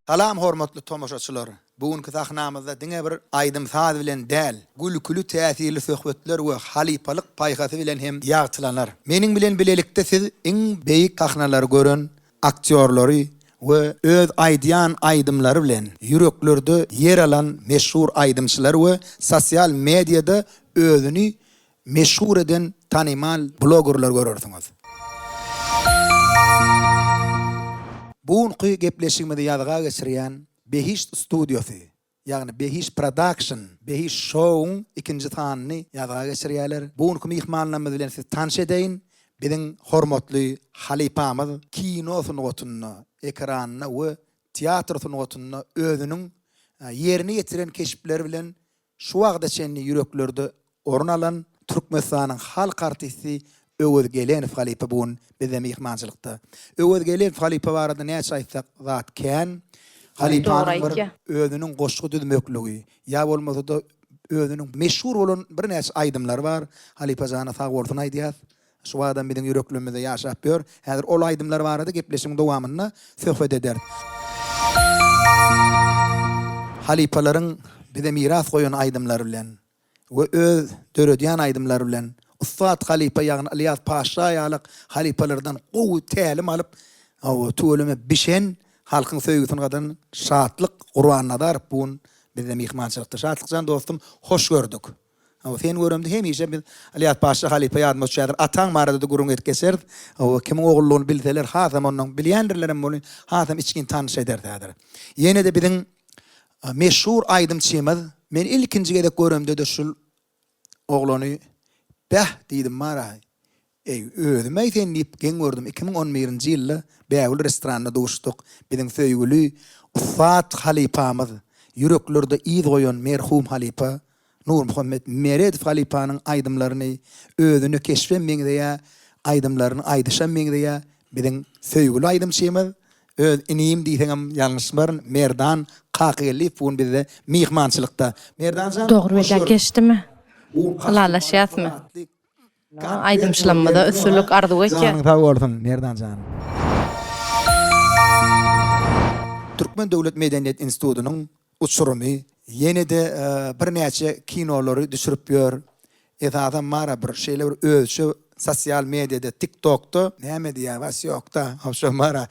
Salam hormatly tomoşaçylar. Bugünkü sahnamyzda diňe bir aýdym saz bilen däl, gülkülü täsirli söhbetler we halipalyk paýgasy bilen hem ýagtylanar. Meniň bilen bilelikde siz iň beýik sahnalary gören aktýorlary we öz aýdýan aýdymlary bilen ýüreklerde yer alan meşhur aýdymçylar we sosial mediada özüni meşhur eden tanymal blogerler görersiňiz. Bugünkü gepleşigimizde ýadyga geçirýän Behiş Studiosy, ýagny Behiş Production, Behiş Show ikinji tanyny ýadyga geçirýärler. Bugünkü mihmanlarymyz bilen siz tanış edeýin. Biziň hormatly halipamyz kino sunugatyny, ekranyna we teatr sunugatyny özüniň ýerini ýetiren keşipleri bilen şu wagda çenli ýüreklerde orun alan Türkmenistanyň halk artisti Öwed Gelenov halipa bugün bize mihmançylykda. Öwed Gelenov halipa barada näçe aýtsak zat kän. Halipanyň özüniň goşgy düzmekligi, ýa bolmasa da özüniň meşhur bolan bir näçe aýdymlary bar. Halipa jana sag bolsun aýdýar. Şu wagda biziň ýüreklerimizde ýaşap ber. Häzir ol aýdymlar barada gepleşiň dowamyna söhbet eder. Halipalaryň bize miras goýan aýdymlary bilen we öz döredýän aýdymlary bilen Ussat halipa ýagny Ilyas Paşa ýalyk halipalardan gowy tälim alyp, tölüme bişen halkyň söýgüsini gadan şatlyk Gurbanna bugün bize mihmançylykda. Şatlyk dostum, hoş gördük. Sen görümde hemişe biz Ilyas Paşa halipa ýadyma düşýär. Ataň marada da gurun etkeser, kimiň ogullugyny bilseler, hasam onuň bilýändirlerim bolan, hasam içkin tanış ederdiler. Ýene de biziň meşhur aýdymçymyz, men ilkinji gedek görümde de şul oglany Bäh diýdim mara. Özüme aýtyn diýip gen gördüm. 2011-nji ýylda Bägül restoranda duruşdyk. Biziň söýgüli Ussat halipamyz, ýüreklerde ýyz goýan merhum halipa Nur Muhammed Meredow halipanyň aýdymlaryny özüne keşfetmeňde ýa aýdymlaryny aýdyşan meňde ýa biziň söýgüli aýdymçymyz öz inim diýsem ýalňyşmar Merdan Kakelyp bugün bize mihmançylykda. Merdanjan Dogry bilen geçdimi? Halalaşýasmy? Aýdymçylanmada ösürlük arzuw etdi. Janyň sag bolsun Merdanjan. Türkmen Döwlet Medeniyet Institutynyň uçurumy ýene de bir näçe kinolary düşürip ýör. Adam mara bir şeýle özçü sosial mediada, TikTok'ta näme diýär, was ýokda, howşa mara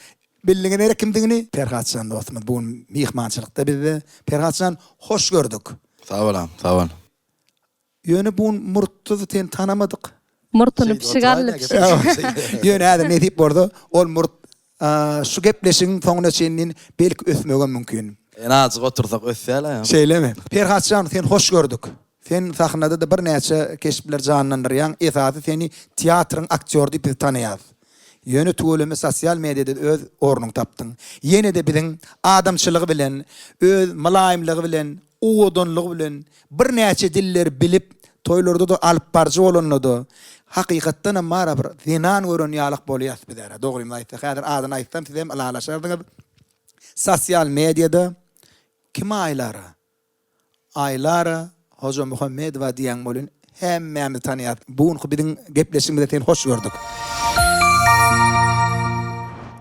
bildiňine kimdigini Ferhatjan dostum bugün mihmançylykda bizi. Ferhatjan hoş gördük. Sağ ol, sağ ol. Ýöne bugün Murtzy ten tanamadyk. Murtuny pişigarlyp. Ýöne häzir ne diýip bordy? Ol Murt şu gepleşiň soňuna çeninin belki ösmege mümkin. Azık otursak ösýärler ýa. Şeýlemi? Ferhatjan sen hoş gördük. Sen sahnada da bir näçe keşipler janlandyrýan, esasy seni teatryň aktýor diýip tanýar. Ýöne tölüme sosial mediada öz ornuň tapdyň. Ýene de biziň adamçylygy bilen, öz malaýymlygy bilen, uwudunlygy bilen bir näçe diller bilip toýlarda da alyp barjy bolandy. Hakykatdan mara bir zinan gören ýalyk bolýar bizlere. Dogrymy aýtsa, häzir adyny aýtsam siz hem alalaşardyňyz. Sosial mediada kim aýlara? Aýlara Hoca Muhammed we diýen bolan hemmämiz tanýar. Bugün biziň gepleşigimizde sen hoş gördük.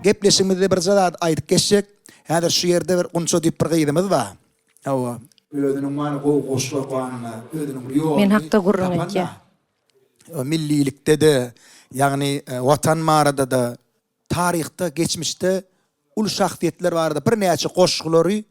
Gepleşigimizde bir zat aýdyp geçsek, häzir şu ýerde bir gunça diýip bir gyýdymyz bar. Özüniň many goşga goýanyna, özüniň ýoly. Men hakda gurrun etdi. Millilikde de, ýagny watan marada da, taryhda, geçmişde ul şahsiýetler barda bir näçe goşgulary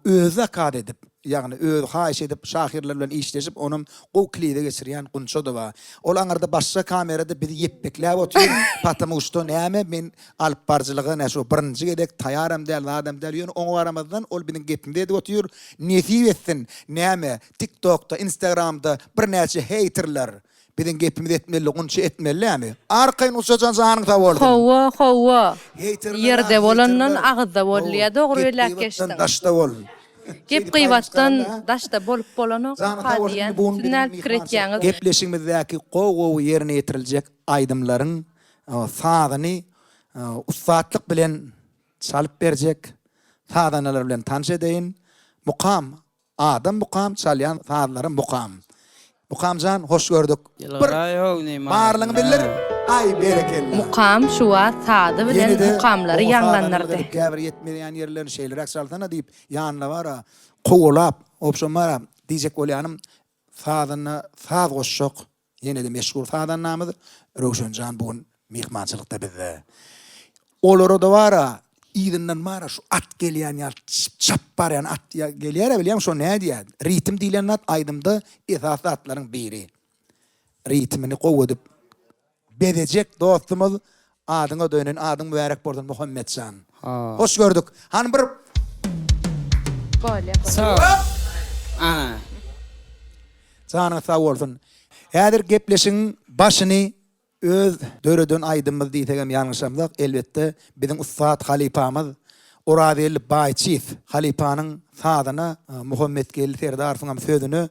özü akad edip, ýagny özü haýyş edip şahirler bilen işleşip onuň gowklide geçirýän gunça da bar. Ol aňarda başga kamerada bizi ýepbekläp otur, patamy uçto näme men alyp barjylygy näşo birinji gedek taýaram däl, adam däl ýöne oňa baramazdan ol biziň gepimde edip otur, nesip etsin näme TikTok'ta, Instagram'da bir näçe haterler biziň gepimizi etmeli, gunça etmelimi? Arkaýyn uçajan janyň sag boldy. Hawa. Ýerde bolandan agda bolýar, dogry bilen geçdim. Daşda bol. Gep gıybatdan daşda bolup bolany hadiýan tünel kiretýäňiz. Gepleşigimizdäki gowy ýerine ýetiriljek aýdymlaryň sagyny ussatlyk bilen çalyp berjek, saganalar bilen tanış edeýin. Mukam, adam mukam, çalýan sagalaryň mukam. Mukamjan hoş gördük. Barlygyny bilir. Ay berekella. Mukam şuwa sady bilen mukamlary ýanglanardy. Käbir yetmeýän ýerlerini şeýler aksaltana diýip ýanyna bara kowlap, opşonmara diýjek bolýanym sadyna sad goşşok. Ýene de meşhur sadan namy Rowşenjan bugun mehmançylykda bizde. Olary da bara ýygynyň mara şu at gelýän ýa çap barýan at gelýär bilýän şo näme diýär? Ritm diýilen at aýdymda esas atlaryň biri. Ritmini gowudyp bedecek dostumuz adyňa dönen adyň mübarek bolsun Muhammadjan. Hoş gördük. Han bir Bolýa. Ana. Sana sağ olsun. Häzir gepleşiň başyny öz döredön aýdymyz diýsegem ýalňyşamdyk. Elbetde biziň ustad halipamyz Oradil Baýçyf halipanyň sadyna Muhammed geldi Serdarsyňam sözüni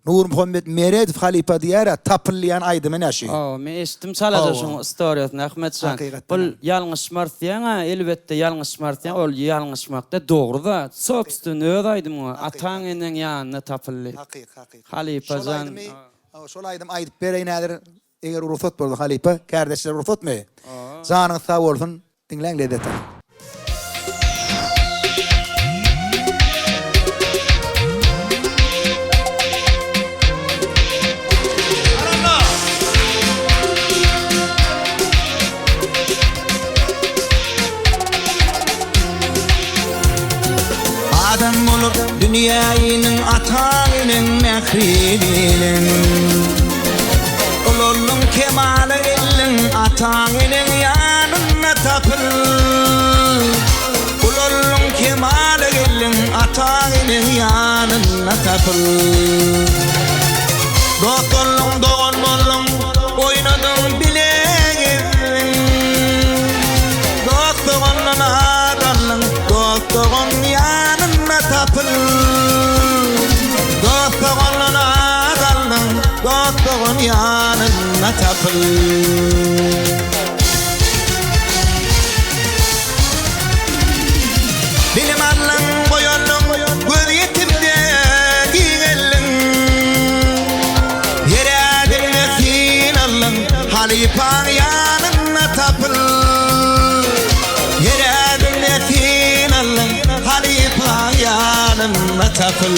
Nur Muhammed Meredov halipa diýär, tapylýan aýdymy näşi? Men eşitdim salaja şoň storyasyn Ahmetjan. Bul ýalňyşmar diýen, elbetde ýalňyşmar diýen, ol ýalňyşmakda dogry-da. Sobstun öz aýdym, ataň enen ýanyna tapyldy. Hakyky. Halipajan. Şol aýdym aýdyp bereýin nädir? Eger ruhsat bolsa halipa, kardeşler ruhsatmy? Zanyň sag bolsun, dinleň ledet. Adam olur dünýäniň ataňynyň mähribinin. Ululun kemaly illin ataňynyň ýanyna tapyl. Ululun kemaly illin ataňynyň ýanyna tapyl. Dostluň dogan bollum oýnadym bilegin. Dostluň nadanlyň dostluň ýanyna tapyl. Dostluň nadanlyň dostluň ýanyna tapyl. Bilim allan boyonluň göz ýetipde giňelliň. Ýerädilne sin allan halipaň ýanyna tapyl. Ýerädilne sin allan halipaň ýanyna tapyl.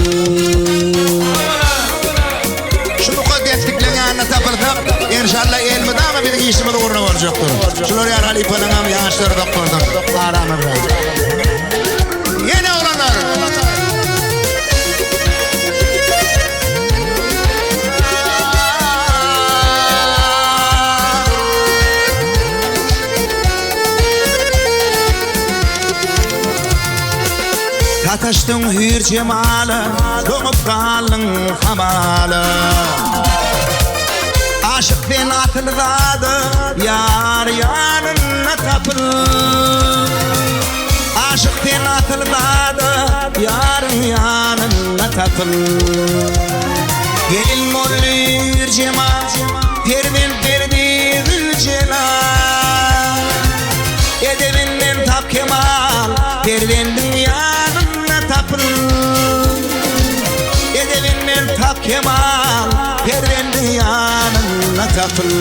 Şunu kodetlikle ýanyna tapylsak, inşallah elmidama bir işimiz uğruna boljakdyr. Şular ýar halipanyň hem ýaşlary doktordan aramy bilen. Yine olanlar. Kataştın hür cemalı, doğup kalın hamalı. Aşık ben atıldadı, yar yanına tapıl. Aşık ben atıldadı, yarın yanına tapıl. Gelin mollür cemaat, pervin perdi zülcelal. Edebinden tap kemal, pervindin yanına tapıl. Edebinden tap kemal, pervindin yanına tapıl.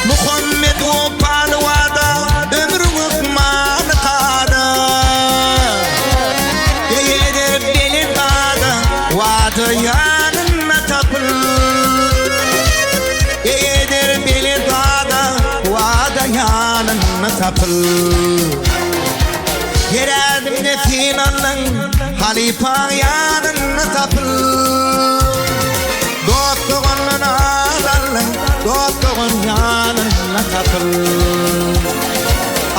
Muhammed opal wada ömrü ukman qada. Yedir belin qada wada yanına tapıl. Yedir belin qada wada yanına tapıl. Yerädim nesin allan halipaň yanına tapıl. Dostluň nadanlyň dostluň ýanyna tapyl.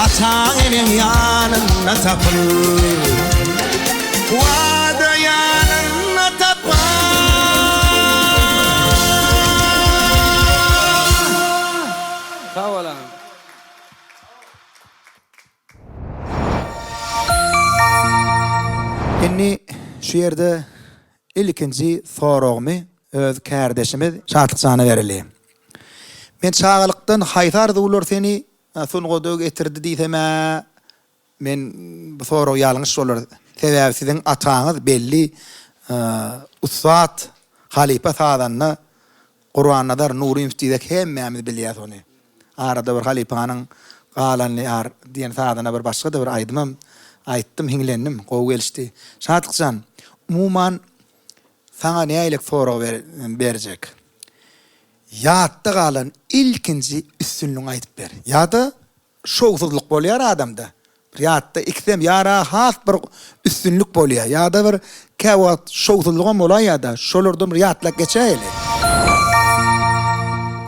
Ataňynyň ýanyna tapyl. Wada ýanyna tapyl. Sağ olun. Inni şu ýerde ilkinji soragymy öz kardeşimiz Şatlyjana bereli. Men çağalykdan haýtardy ular seni sungoda getirdi diýseme. Men bu soragy ýalňyş bolar. Sebäbi siziň ataňyz belli ustad halipa sadanna Qur'an'da dar nuru imtidek hemmämiz bilýär onu. Arada bir halipanyň galanly ar diýen sadana bir başga da bir aýdymam. Aýtdym, hiňlendim, gowy gelişdi. Şatykjan, umuman sana näýelik sorag berjek. Ýatda galan ilkinji üstünlüğü aýdyp ber. Ýa-da şowsuzlyk bolýar adamda. Ýa-da ikdem ýara has bir üstünlük bolýar. Ýa-da bir käwat şowsuzlygy bolýar ýa-da şolardan bir ýatlak geçäýeli.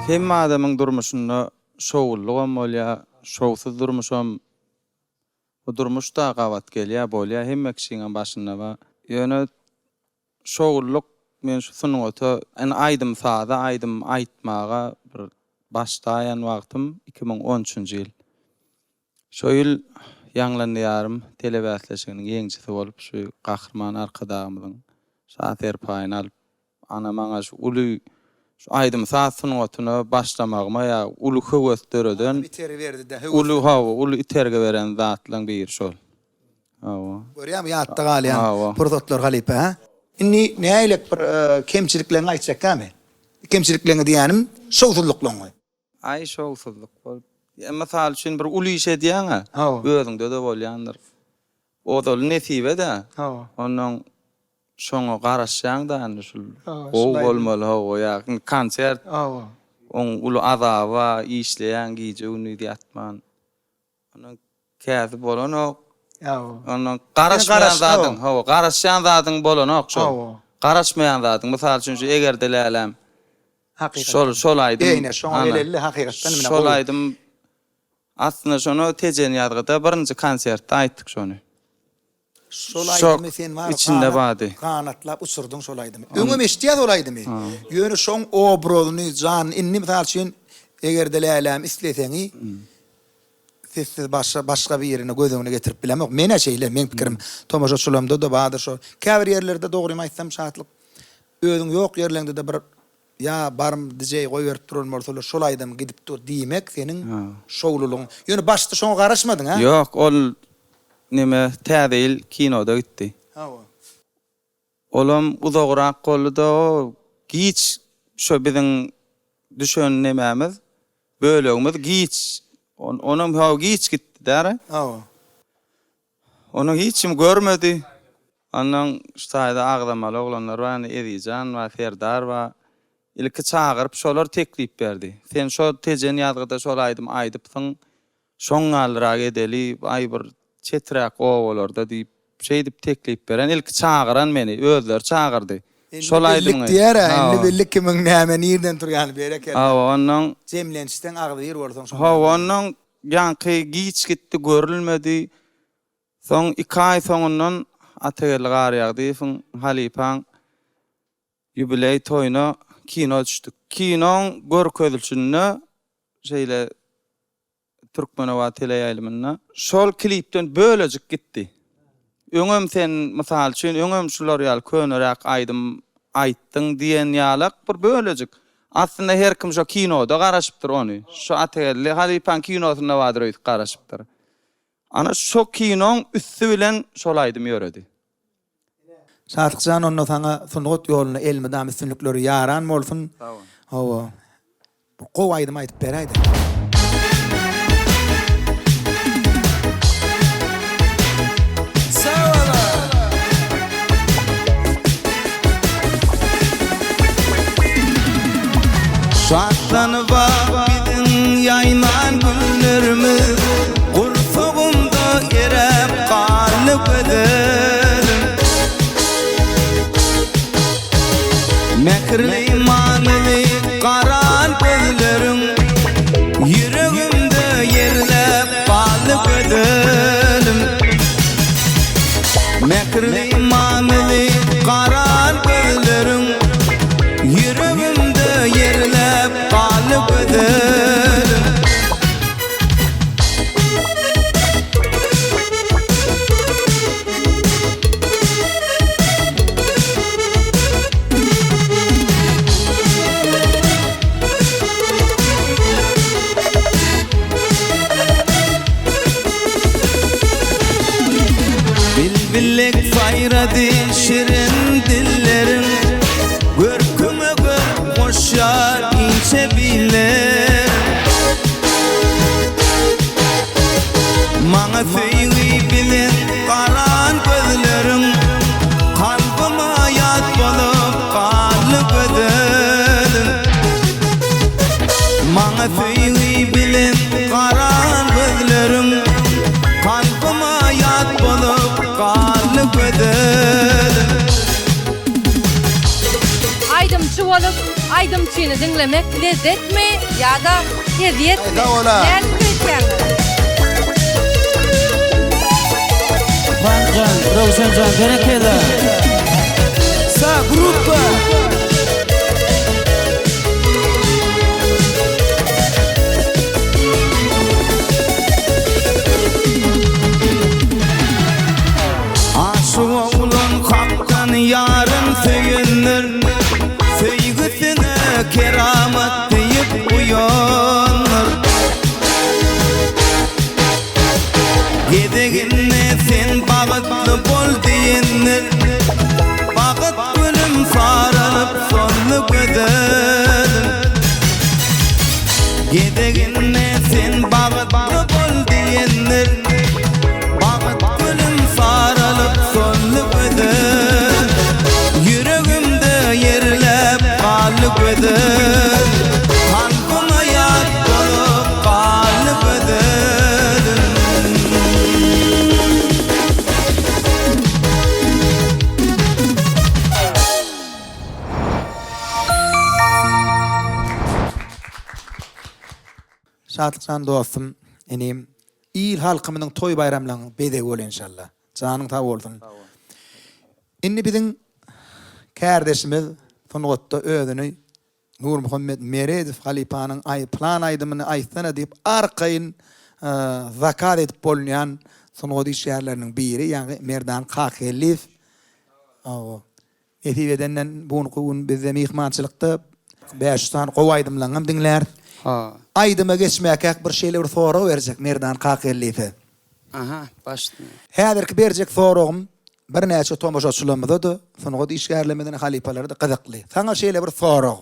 Hem adamyň durmuşynda şowlugam bolýar, şowsuz durmuşam. Bu durmuşda gawat gelýär bolýar, hemme kişiň başynda ba. Ýöne şowluk men şu sunuňa en aýdym sada, aýdym aýtmaga bir başlaýan wagtym 2013-nji ýyl. Şo ýyl ýanglanýarym telebäsleşiginiň ýeňçisi bolup şu gahrman arkadagymyň şafer paýyny alyp ana maňa şu uly şu aýdym sunuňa başlamagyma ýa uly höwes döreden Biteri berdi de. uly iterge beren zatlaň bir şol. Hawa. Görýärmi ýatda galýan prototlar halipa ha? Inni näýelik bir kemçiliklerini aýtjak käme? Kemçiliklerini diýänim şowsuzlyklaryň. Ay şowsuzlyk bol. Mesal üçin bir uly iş edýäň-a. Özüňde de bolýandyr. O da nesibe de. Onuň şoňa garaşýaň da şu o bolmaly hawa ýa konsert. On uly azaba işleýän giýje uny diýatman. Onuň käzi bolanok. Onuň garaşmaýan zadyň, hawa garaşýan zadyň bolanok şo. Garaşmaýan zadyň. Mesal üçin şu egerde lälem. Hakykat. Şol aýdym. Eýne şoň elelli hakykatdan mine. Şol aýdym. Aslında şonu tejen ýadgyda birinji konsertde aýtdyk şonu. Şol aýdymy sen bar. İçinde bady. Kanatlap uçurdyň şol aýdymy. Öňe meşdiýär ol aýdymy. Ýöne şoň obrozyny jan inni misal üçin egerde lälem isleseňi siz başga bir ýerine gözüňe getirip bilemok. Mene şeýle men pikirim tomaşaçylarymda da badyr şo. Käbir ýerlerde dogry aýtsam şatlyk. Özüň ýok ýerlerinde de bir ya barym DJ goýberip durulmaly şol aýdym gidip dur diýmek seniň şowlulugyň. Ýöne başda şoňa garaşmadyň ha? Ýok, ol nime täze kinoda gitdi. Hawa. Olam uzagrak boldy o giç şo biziň düşen nemämiz bölegimiz giç. Onuň hawa giç gitdi däre. Hawa. Onu hiç kim görmedi. Andan şaýda agdamaly oglanlar we Edijan we Ferdar we ilki çağırıp şolar teklip berdi. Sen şo tejen ýadgyda şol aýdypsyň, şoň alrak edeli, aý bir çetrak owalarda diýip şey dip teklip beren ilki çağıran meni, özler çağırdy. Şol aýdym. Indi bellik kimin näme nirden turýany berek. Hawa onuň jemlenişden agdy ýer bolsaň şo. Hawa onuň ýanky giç gitdi, görülmedi. Soň 2 aý soňundan atel garýagdy, halipaň jubiley toýuna kino düşdük. Kinoň görkezilşinde şeýle Türkmenova teleýaýlymyna şol klipden bölejik gitdi. Öňem sen mysal üçin öňem şular ýaly könerek aýdym aýtdyň diýen ýalyk bir bölejik. Aslında her kim şo kinoda garaşypdyr onu. Şo ateli halipan kinosyna wadyr öýüp garaşypdyr. Ana şo kinoň üstü bilen şol aýdym ýöredi. Şatykjan onu sana sunugat ýoluny elmedam üstünlikleri yaran bolsun. Hawa. Gowy aýdym aýdyp beräýdi. Şatlanıba bizim yayman günlerimiz Gursogumda erep kalıp edelim Mekirli manili karan gözlerim Yüreğimde yerlep kalıp edelim Mekirli manili karan gözlerim Yüreğimde yerlep kalıp edelim Bilbillik sayradı şirin dillerin Görkü gözlerim kalbime yat bolup kalıp ödelim. Maňa süýgi bilen garan gözlerim kalbime yat bolup kalyp ödelim. Aydymçy bolup, aydymçyny dinlemek lezzetmi ýa-da eziyetmi? Ayda ola. Näme diýýäňiz? Fancan, Ravşancan, berekede. Sa gruppa. Aşık olan haktan yarın söyünür, söygüsüne keramet deyip uyanır. Gedeginne sen bağıtlı bol deyinir, bağıt gülüm sarılıp sonlu gödelim. Gedeginne sen bağıtlı bol deyinir, bağıt gülüm sarılıp sonlu gödelim. Yüreğimde yerlep kalıp ödelim, kalbime yat bolup kalıp ödelim. Şatlıksan dostum, enim, il halkymynyň toy bayramlaryny bedeg bol inşallah. Janyň taw bolsun. Inni biziň kardeşimiz Tungatda özüni Nur Muhammed Meredov halipanyň plan aýdymyny aýtsana diýip arkaýyn zakat edip bolýan Tungat işgärleriniň biri, ýani Merdan Kakeliv. Etibedenden bunu bizde mihmançylykda 500 tan gowy aýdymlaryň diňler. Aydyma geçmäk bir şeýle sorag berjek Merdan Kakeliw. Aha, başla. Häzirki berjek soragym bir näçe tomoşaçylarymyzda Tungat işgärlemeden halipalary da gyzykly. Saňa şeýle bir sorag.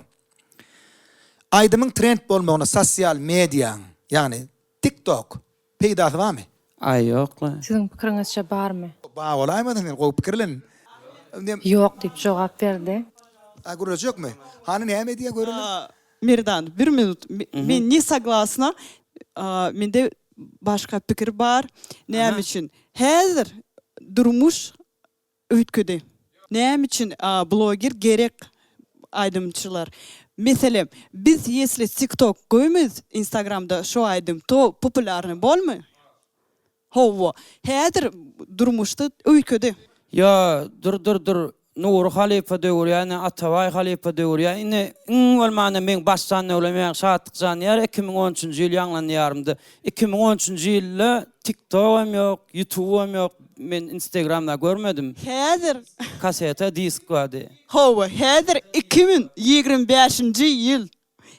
Aydymyň trend bolmagyna sosial media, ýani TikTok peýdasy barmy? Ay ýokla. Siziň pikiriňizçe barmy? Ba olaýmady men gowy pikirlen. Ýok diýip jogap berdi. Görejekmi? Hani näme diýe görelen? Merdan, bir minut. Men ne согласна. Mende başka pikir bar. Näme için? Häzir durmuş öýtgedi. Näme için bloger gerek aydymçylar. Meselem, biz если TikTok goýmyz Instagramda şu aydym to popularny bolmy? Howa, häzir durmuşda öýtgedi. Ya dur. Nur Halifa döwür, ýani Ataway Halifa döwür. Ýani bolmany men başdan ölemeýän şatlyk ýar 2013-nji ýyl ýanglanýarymdy. 2013-nji ýylda TikTok hem ýok, YouTube hem ýok. Men Instagramda görmedim. Häzir Kaseta, disk wady. Howa, häzir 2025-nji ýyl.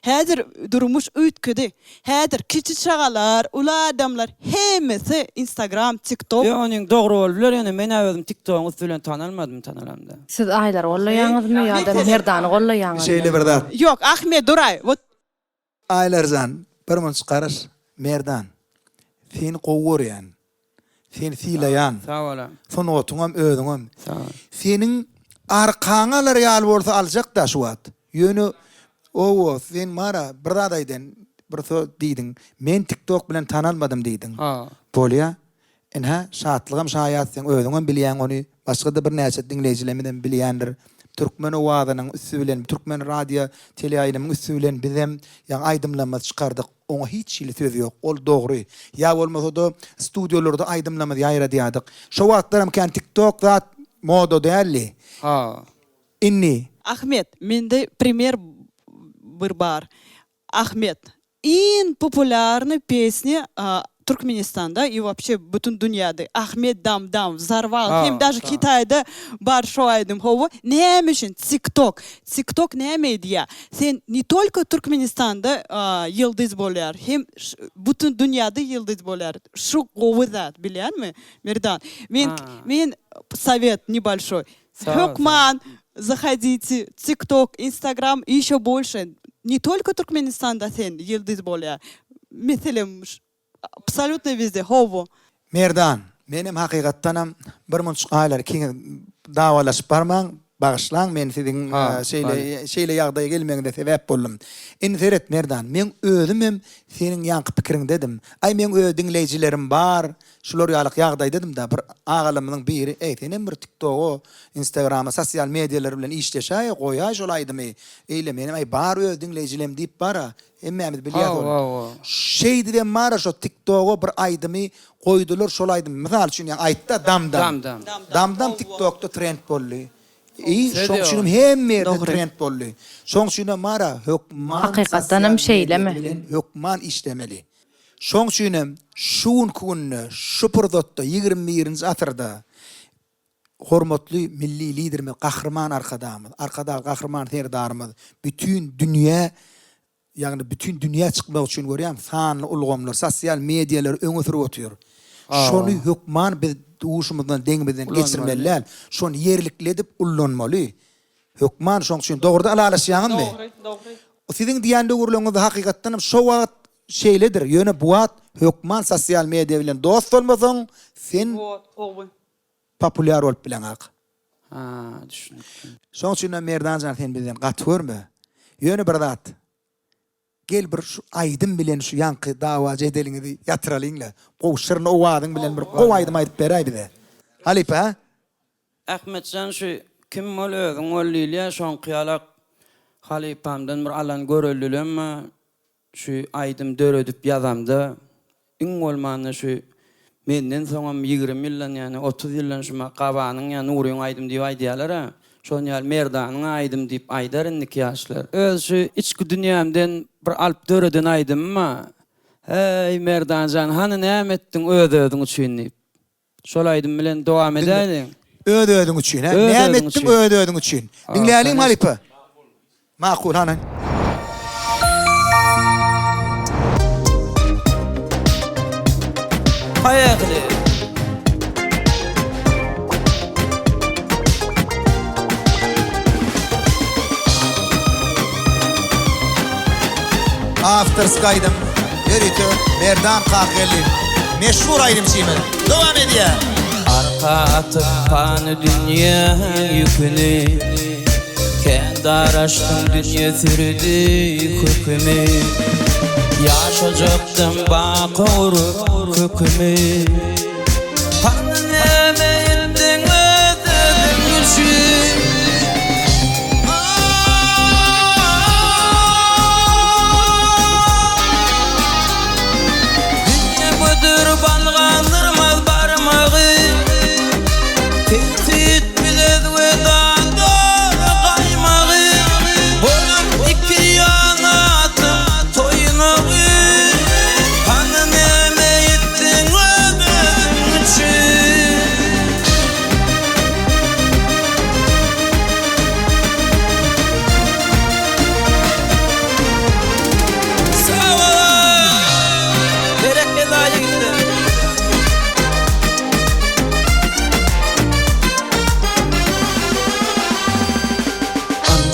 Häzir durmuş öýtgedi. Häzir kiçi çagalar, ula adamlar hemmesi Instagram, TikTok. Ya onuň dogry bolýar, ýani men özüm TikTok üstünden tanalymadym. Siz aýlar gollaýaňyzmy ýa-da Merdany gollaýaňyzmy? Şeýle bir zat. Yok, Ahmet Duray. Вот Aylarzan bir munç garaş Merdan. Sen gowur ýani. Sen filayan. Sağ olam. Tungatyňam özüňem. Sağ ol. Senin arkaňalar ýal bolsa aljak da şu wagt. Ýöne sen mara bir zadaýdan bir söz diýdiň. Men TikTok bilen tanalmadym diýdiň. Bolýa. Enha şatlygym şaýat sen özüňem bilýän ony başga da bir näçe dinleýijilerden bilýändir. Türkmen owadanyň üstü bilen, Türkmen radio teleýanymyň üstü bilen bizem ýa aýdymlama çykardyk. Oňa hiç şeýle söz ýok. Ol dogry. Ýa bolmasa da studiolarda aýdymlama ýaýra diýdik. Şo wagtlaram kan TikTok zat moda dälli. Inni. Ahmet, mende пример bir bar. Ahmet, en популярный песня Туркменистанда и вообще bütün dünyada. Ahmet Dam взорвал. Hem даже Kitayda бар şo aýdym. Howa, näme üçin TikTok? TikTok näme diýär? Sen ne только Turkmenistanda yıldız bolýar, hem bütün dünyada yıldız bolýar. Şu gowy zat, bilýärmi? Merdan. Men совет небольшой. Hökman, заходите, TikTok, Instagram, еще больше. Не только Туркменистанда sen yıldız bolýar. Meselem абсолютно везде. Howo. Merdan, Menem hakykatdanam bir munçuk aýlar kiňe dawalaşyp barmaň, bagışlaň men siziň şeýle ýagdaýa gelmeňizde sebäp boldum. Enseret Merdan, men özümem seniň ýanky pikiriň dedim. Ay men öz dinleýijilerim bar, şular ýalyk ýagdaý dedim da bir agalymyň biri, senem bir TikTok'o, Instagram'a, sosial medialar bilen işleşäýe goýa şolaydymy. Eýle menem ay bar öz dinleýijilerim diýip bara. Emmemiz bilýär. Şey diýen mara şo TikTok'o bir aýdymy koydular şolaydım. Misal üçün yani aytda damdam TikTok'ta trend bolly. Şoň şunum hemme trend bolly. Şoň şuna mara hökman Hakykatdanam şeýleme. Hökman işlemeli. Şoň şunum şuun kunny şu purdotda 21-nji asyrda hormatly milli liderimiz, gahrman arkadamız, arkada gahrman serdarymız, bütün dünýä yani bütün dünya çıkmak için görüyorum. Sanlı ulgamlar, sosyal medyalar öňe sürüp oturuyor. Şonu hükman biz uşumuzdan deňmeden geçirmeliler. Şonu yerlikledip ullanmaly. Hükman şoň üçin dogry alalaşýanmy? Dogry. O siziň diýende görüleňiz hakykatdan şo wagt şeýledir. Ýöne bu wagt hükman sosyal medya bilen dost bolmasaň sen populär bolup bileňak. Düşündüm. Şoň üçin Merdanjan sen bizden gatwurmy? Ýöne bir zat. Gel bir şu aydın bilen şu yankı dava jedeliňizi ýatyralyňla. Goşurny owadyň bilen bir gowaýdym aýdyp beräý bize. Halipa? Ahmetcan şu kim ol özüň ollylýa şoň kyalak halipamdan bir alan görüldülemmi? Şu aýdym döredip ýazamda. Iň bolmany şu menden soňam 20 ýyldan ýani 30 ýyldan şu makabanyň ýani uryň aýdym diýip aýdýarlar ha. Şoň ýaly Merdanyň aýdym diýip aýdar indiki ýaşlar. Öz şu içki dünýämden bir alyp döreden aýdymmy? Hey Merdanjan, hany näme etdiň öz-özüň üçin diýip. Şol aýdym bilen dowam edäýin. Öz-özüň üçin, ha? Näme etdiň öz-özüň üçin? Dinleýäliň Halipa. Makul hanan. Haýaty. After Sky'dım. Yürütü Merdan Kahkeli. Meşhur ayrım şeymen. Devam ediyor. Arka atıp panı dünya yükünü, kendi araştım dünya sürdü hükümü. Yaşayacaktım bakıyorum hükümü. Panı neme ettin ödedim üçün. Balgandırmaz barmağı, tehdit bilez ve dağdır kaymağı. Boyun iki yanatım toyunağı, hanı neme ettin ödüm için. Sağ ol, bereket ayıktı.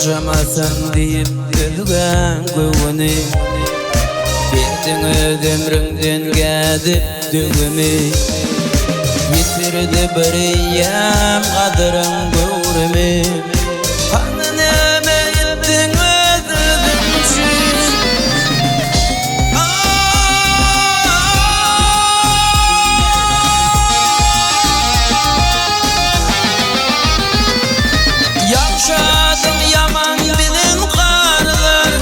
Anjamasan diýip ölgen göwüni, berdiň ömrüňden gädip dögümi. Yitirdi bir ýam gadyryň göwrümi. Hany näme etdiň özüň üçün. Yaşadım yaman bilen qarlar,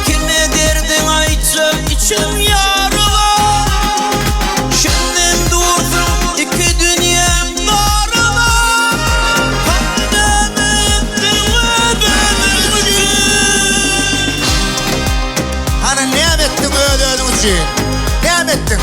kime derdin aytsa içim yarılar. Şenden durdum iki dünyam darılar. Hanneme ettin ödüm üçün. Hani näme etdiň öz-özüň üçin? Näme etdiň?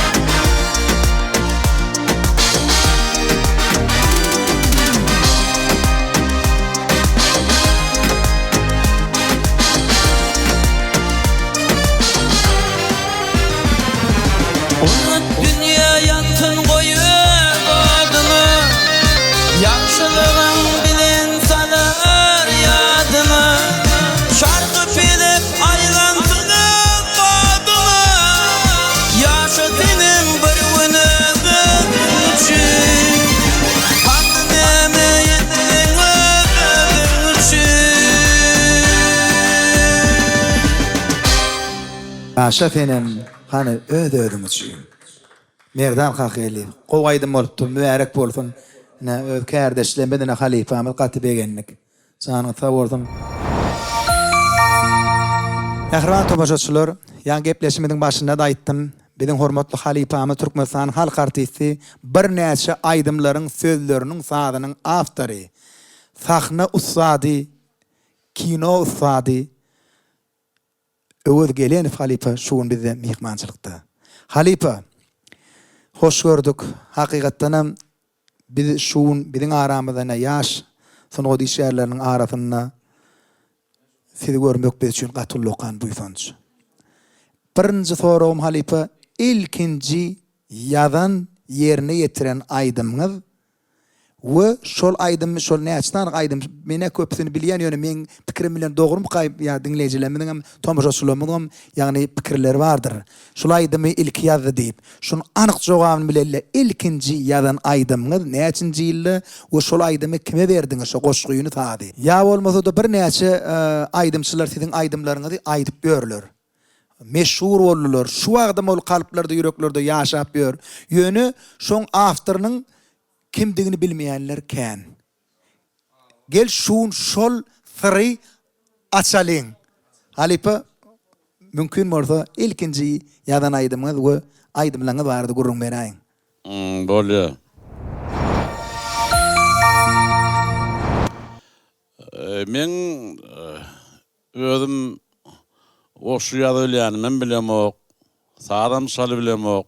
Paşa senen hani öz üçin. Merdan hakeli. Gowaydym bolupdy, mübarek bolsun. Ne öz kardeşlerim bedene halifamyz gaty begenlik. Sanyň sag bolsun. Ähran topaşaçylar, ýa gepleşmediň başynda da aýtdym. Biziň hormatly halifamy Türkmenistan halk artisti bir näçe aýdymlaryň sözleriniň sadynyň awtory. Sahna ustady, kino ustady Öwür Gelenov halipa şuun bizde mihmançylykda. Halipa, hoş gördük. Hakykatdan hem biz şuun biziň aramyzda ýaş, soňody şäherleriň arasynda sizi görmek biz üçin gatullykan duýsanç. Birinji sorum halipa, ilkinji ýazan ýerine ýetiren aýdymyňyz we şol aýdym şol näçdan aýdym mene köpsini bilýän ýöne men pikirim bilen dogry mukaýyp ýa dinleýijilerimiň hem tomaşaçylarymyň hem ýagny pikirleri bardyr. Şol aýdymy ilk ýazdy diýip, şunu anyk jogabyny bilenle ilkinji ýazan aýdymyňyz näçinji ýylda we şol aýdymy kime berdiňiz şo goşguýuny taýdy. Ýa bolmasa da bir näçe aýdymçylar siziň aýdymlaryňyzy aýdyp berler. Meşhur boldular. Şu wagtda ol kalplarda, yüreklerde ýaşap ber. Ýöne şoň awtorynyň kimdigini bilmeýänler kän. Gel şuun şol syry açalyň. Halipa, mümkin bolsa ilkinji ýadan aýdymyňyz we aýdymlaryňyz bardy gurrun beräýin. Bolýar. Men özüm oşu ýaly bilýän, men bilemok, sadam şaly bilemok.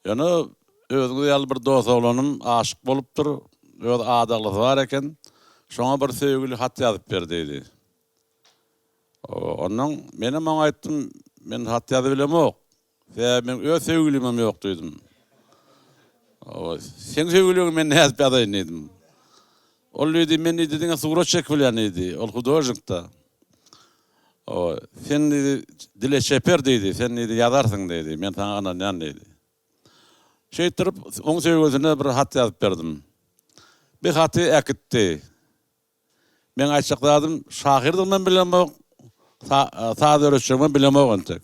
Ýani özüňiz ýaly bir dost oglanym aşyk bolupdyr, öz adaglygy bar eken, şoňa bir sevgili hat ýazyp berdi. Ondan menem oňa aýtdym, men hat ýazyp bilemok. Ve men öz sevgilim ýok diýdim. Sen sevgiliň men näzip ýazaýyn diýdim. Ol diýdi, men diýdiňe surat çek bilýän idi, ol hudojnikda. Sen dile çeper diýdi, sen diýdi ýazarsyň diýdi, men taňa anan diýdi. Şeytirip, onun sevgilisine bir hat yazıp berdim. Bir hatı ekitdi. Men aýçakladım, şahirdim men bilemok, saz öreçimi bilemok entek.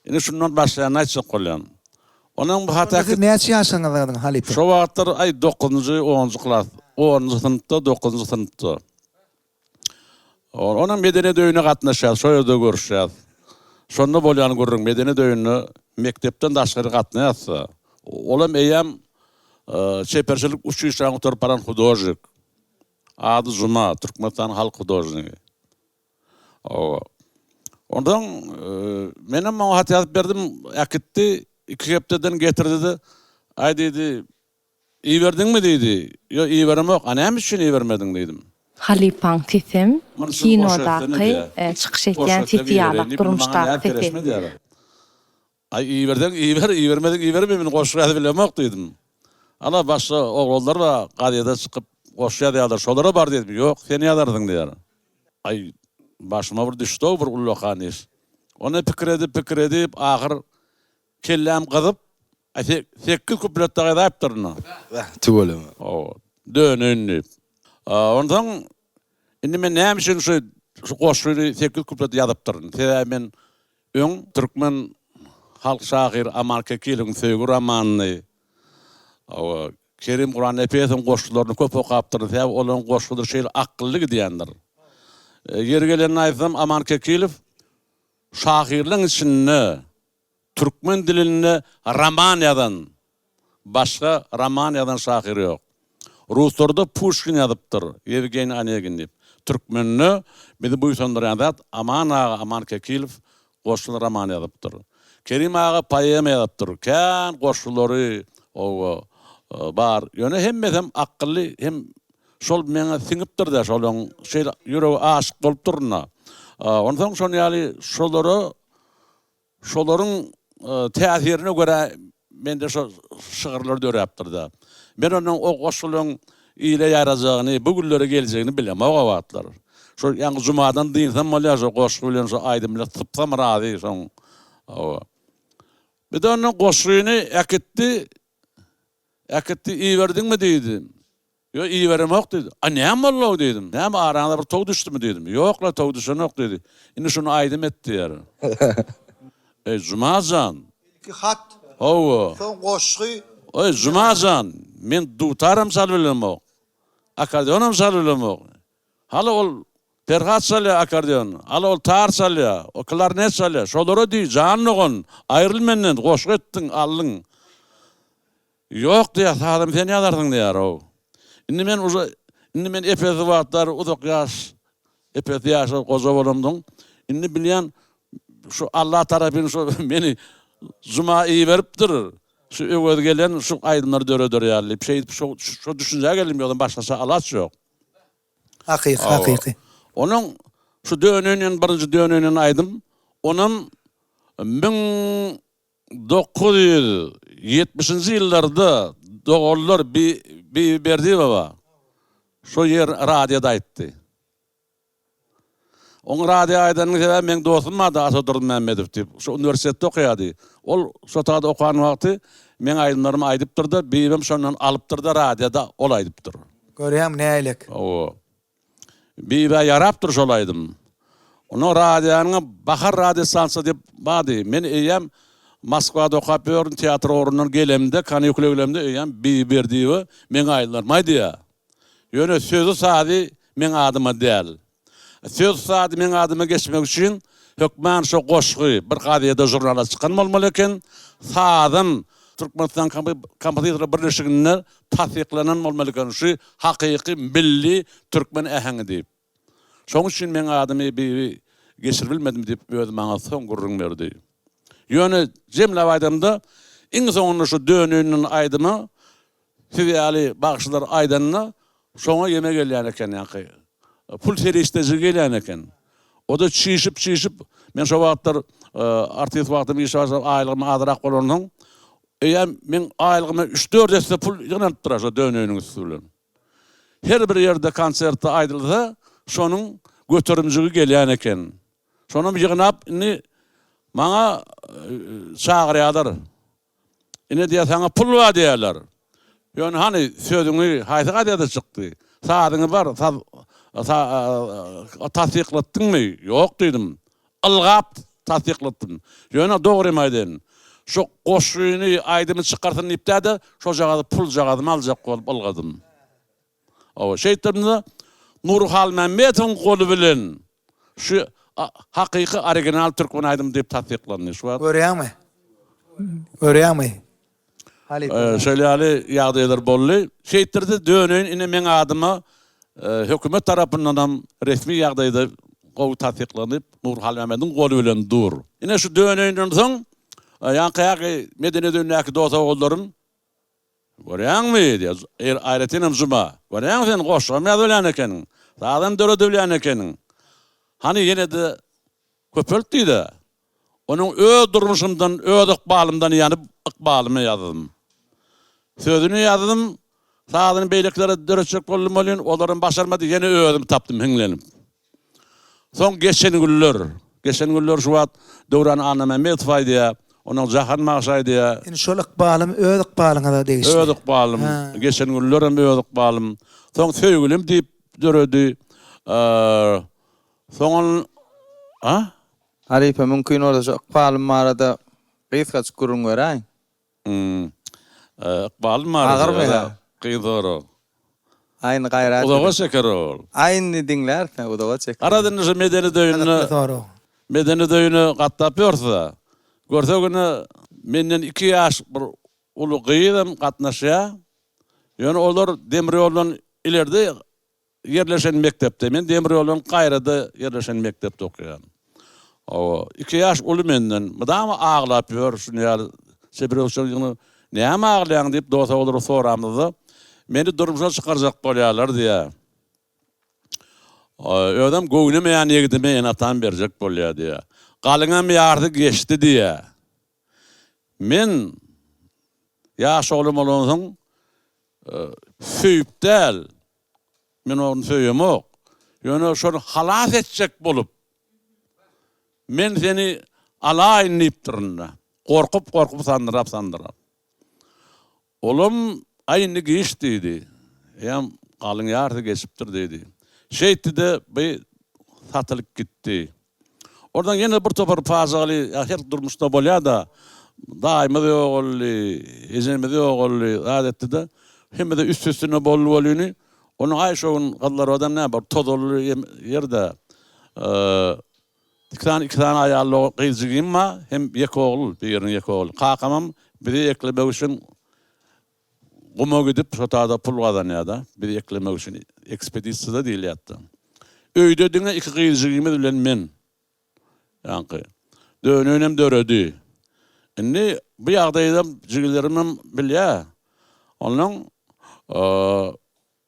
Ine şundan başlayan aýçak bolýan. Onun bu hatı ekitdi. Näçe ýaşaňyzdaň halipa? Şo wagtlar ay 9-njy, 10-njy klas, 10-njy synpda, 9-njy synpda. Onun medeni döýüne gatnaşýar, şo ýerde görüşýär. Şonda bolýan görüň medeni döýüne mektepden daşgary gatnaýarsa. Olam eýem çeperçilik uçuşan otorparan hudojnik. Adı Zuma, Türkmenistan halk hudojnigi. Ondan menem oňa hat ýazyp berdim, akitdi, 2 hepdeden getirdi. Ay diýdi, "İyi berdiňmi?" diýdi. "Ýok, iyi beremok. Anam üçin iyi bermediň" diýdim. Halipaň sesim kinodaky çykyş etýän sesi ýalyp durmuşda sesi. Ay iyi berdiň, iyi ber, iyi bermediň, iyi berme, men goşgy bilemok diýdim. Ala başga oglanlar we gadyada çykyp goşgy ýalar, şolara bar diýdim. "Ýok, sen ýalardyň" diýär. Ay başyma bir düşdi, bir ullakan iş. Onu pikir edip, ahir kellem gyzyp, 8 kupletde gaýdap durna. Tügelim. Dönünüp. Ondan indi men näme üçin şu goşgy 8 kupletde ýazyp durn. Men öň türkmen halk şahyr Amal Kekilň söýgü romanyny, Kerim Kur'an Epeýeň goşgylaryny köp okapdyr. Olaryň goşgylary şeýle akylly diýendir. Ýeri geleni aýtsam, Amal Kekilew şahyrlyň içinde türkmen dilini roman ýazan, başga roman ýazan şahyr ýok. Ruslarda Pushkin ýazypdyr, Yevgeny Onegin diýip. Türkmenni bizi buýsandyran Amal Kekilew goşgylar roman ýazypdyr. Kerim ağa poema ýazypdyr. Kän goşgulary bar. Ýöne hemmesem akylly, hem şol meňe siňipdir da, şolaň şeýle ýüregi aşyk bolup durna. Ondan şol ýaly şolaryň täsirine görä mende şo şygyrlar döräpdir da. Men onuň o goşgylaryň ýyle ýarajagyny, bu günlere geljegini bilemok wagtlar. Şo ýa-ni Jumadan diýsem bolýar, şo goşgy bilen şo aýdym bilen typsam razy şoň. Bir de onun goşgyny akitdi, iyi berdiňmi diýdi. Ýok, iyi beremok diýdi. Näme bolýar diýdim. Näme araňda bir tog düşdümi diýdim. Ýok la tog düşenok diýdi. Indi şunu aýdym etdi ýa. Jumajan. Ki hat, Owo. son goşgy, Jumajan, men dutarım salbilemo. Akordeonum salbilemo. Hala ol perhat salya akordeon, hala ol tar salya, o klarnet salya. Şolary di janlygon ayrıl menden goşgy etdiň, aldyň. Yok diye adam sen yadardyň diýär o. Indi men epezi wagtlar uzak ýaş, epezi ýaş goza bolamdyň. Indi bilýän şu Allah tarapyny şu meni zuma iyi beripdir. Şu öwede gelen şu aydınlar döre ýaly. Bir şey şu düşünje gelim ýoldan başgasa alas yok. Hakyky. Onun şu dönünün birinci dönünün aydym. Onun 1970-nji ýyllarda dogorlar bir berdi baba. Şu yer radioda aýtdy. On radio aýdanyň sebäbi men dostum da Asadur Mehmedow diýip şu üniversitede okuýardy. Ol şu taýda okuwan wagty men aýdymlarym aýdypdyrdy, beýim şondan alypdyrdy radioda ol aýdypdyr. Görýäm nälik. O. Beýbe ýarapdyr şol aýdym. Onu radioňa Bahar radiostansy diýip bady. Men eýem Moskvada okap ýörün teatr orundan gelemde, kanikulelemde eýem berdiýi men aýdymlar maýdy. Ýöne sözü sady men adyma däl. Söz sady men adyma geçmek üçin hökman şu goşgy bir gazetede jurnala çykan bolmaly eken, sadym Türkmenistan Kompozitor Birleşiginde tasdiklanan bolmaly eken şu hakyky milli türkmen äheňi diýip. Şoň üçin men adymy bir geçir bilmedim diýip özüm maňa soň gurrun berdi. Ýöne jemle aýdymda iň soňunda şu dönünün aýdymy Fiýali bagşylar aýdanyna şoňa ýeme gelýän eken ýa-ki. Pul seriştesi gelen eken. O da çiğişip men şu wagtlar artist wagtym ýaşaşyp aýlygym azyrak bolanyň. Eýem men aýlygyma 3-4 esse pul ýygnap durar şu dönüňiň üstüne. Her bir ýerde konsertde aýdylsa, şonuň göterimjigi gelýän eken. Şonu ýygnap indi maňa çagyrýarlar. Ine diýär sana pul wa diýerler. Ýöne hani sözüňi haýsy gaýda çykdy. Sadyňy bar, tasdiklatdyňmy? Ýok diýdim. Ilgap tasdiklatdym. Ýöne dogry maýdyn. Şu goşgyny aýdymy çykartyn ipdäde, şo jagada pul jagadymy aljak bolup algadym. O şeýtlerinde Nurhal Mehmetow golu bilen şu hakyky original türkmen aýdym diýip tasdiklandy. Şu Görýärmi? Görýärmi? Şöyle ýagdaýlar boldy. Şeýtlerde dönün ine men adyma hökümet tarapyndan resmi ýagdaýda gowy tasdiklanyp Nurhal Mehmetow golu bilen dur. Ine şu dönünden soň ýa-ki medeni dönnäki dosta ogullarym görýärmi diýär. Aýratynam zuma. Görýärmi sen goşgamy ýa-da eken. Zadan döre döwlän eken. Hani ýene de köpelt diýdi. Onuň öz durmuşymdan, öz ykbalymdan ýanyp ykbalymy ýazdım. Sözüni ýazdım. Zadan beýleklere döreçek boldum bolýan, olaryň başarmady, ýene özüm tapdym hiňlenip. Soň geçen güller şu wagt Döwran Anna Mehmetow aýdy. Onuň jahan magşaýdy. Indi şol ykbalym, öz ykbalyňa da degişdi. Öz ykbalym. Geçen güller hem öz ykbalym. Soň söýgülim diýip döredi. Soň Halipe mümkin orada şu ykbalym arada gysgaç gurrun göräň. Ykbalym arada. Gysgara. Aýny gaýrat. Odaga şeker ol. Aýny diňler, odaga çek. Aradan şu medeni döýüni gatnap ýörse. Görsegini menden 2 ýaş bir ulu gyýdym gatnaşýa. Ýöne olar demir ýoldan ilerde yerleşen mektepde. Men demir ýoldan gaýrada yerleşen mektepde okuýan. O 2 ýaş ulu menden. Madama aglap ýör, şunu ýaly sebirewçiligini näme aglaýan diýip dosta olar soramdy. Meni durmuşa çykarjak bolýarlar diýär. Ödem göwnemeýän ýigitime ýene atan berjek bolýar diýär. Galyňam ýardy geçdi diýär. Men ýaş olum bolanyň süýüp däl. Men onu söýemok. Ýöne şonu halas etjek bolup. Men seni alaýyn diýipdirnä. Korkup sandyrap. Olum aýny geçdi. Ýam galyň ýardy geçipdir diýdi. Şeýtide bir satılık gitti. Oradan yine bir topar pazaly her durmuşda bolýar da daima da ogully, ejeme de ogully adetde de hemme de üst üstüne bolly bolýany. Onu aýşogun gadlar adam ne bar todolly yerde iki tane ayarlı qyzygym ma hem ýeki ogul, birini ýeki ogul. Qakamam biri eklemek üçin Guma gidip şotada pul gazanýarda, biri eklemek üçin ekspedisiýada diýilýärdi. Öýde diňe iki qyzygymy bilen men ýa-ni dönünem döredi. Indi bu ýagdaýda jigillerim bilýär. Onuň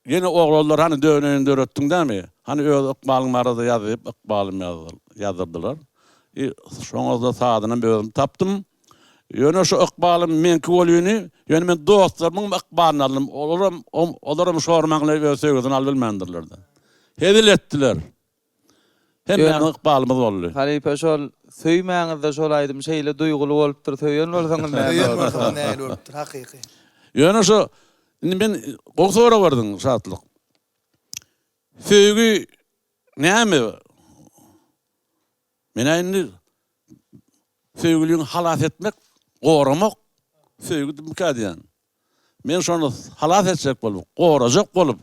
yine oglanlar hani dönünem döretdiň dämi? Hani öz ykbalyň arada ýazyp ykbalym ýazdylar. Şoňa da sadyny bölüm tapdym. Ýöne şu ykbalym menki bolýany, ýöne men dostlarymyň ykbalyny aldym. Olaram şormaňla ösegden al bilmendirler. Hedil etdiler. Hem men ykbalym boldy. Halipa şol söýmäňizde şol aýdym şeýle duýgulu bolupdyr, söýen bolsaňyz näme bolupdyr, hakyky. Ýöne şu men gogsora bardyň şatlyk. Söýgü näme? Men indi söýgüliň halat etmek, goramak söýgü dimkadiýan. Men şonu halat etsek bolup, gorajak bolup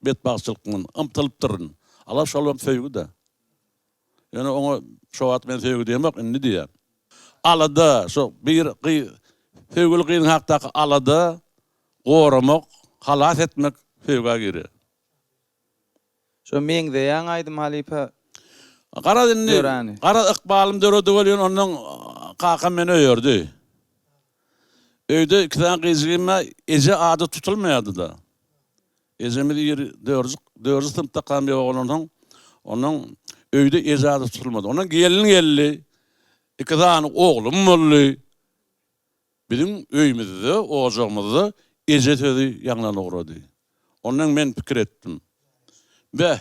betbaçylygyň ymtylyp duryn. Ala şolum söýgü de. Ýöne oňa şowat men söýgü diýmek indi diýär. Alada şo bir söýgüli gyň hakdaky alada goramak, halat etmek söýgüge girer. Şo meňde ýa aýdym Halipa. Qara dinni, qara ykbalym döredi bolýan, onuň qaqam meni öýerdi. Öýde iki tane qyzygyma eje ady tutulmaýardy da. Ejemi dörji sınıfta qalan bir oğlanın, onun öýde eje ady tutulmady. Onuň gelin gelli, iki tane oğlum boldy. Bizim öýümizde, ojagymyzda eje sözi ýaňlany ugrady. Onuň men pikir etdim. Ve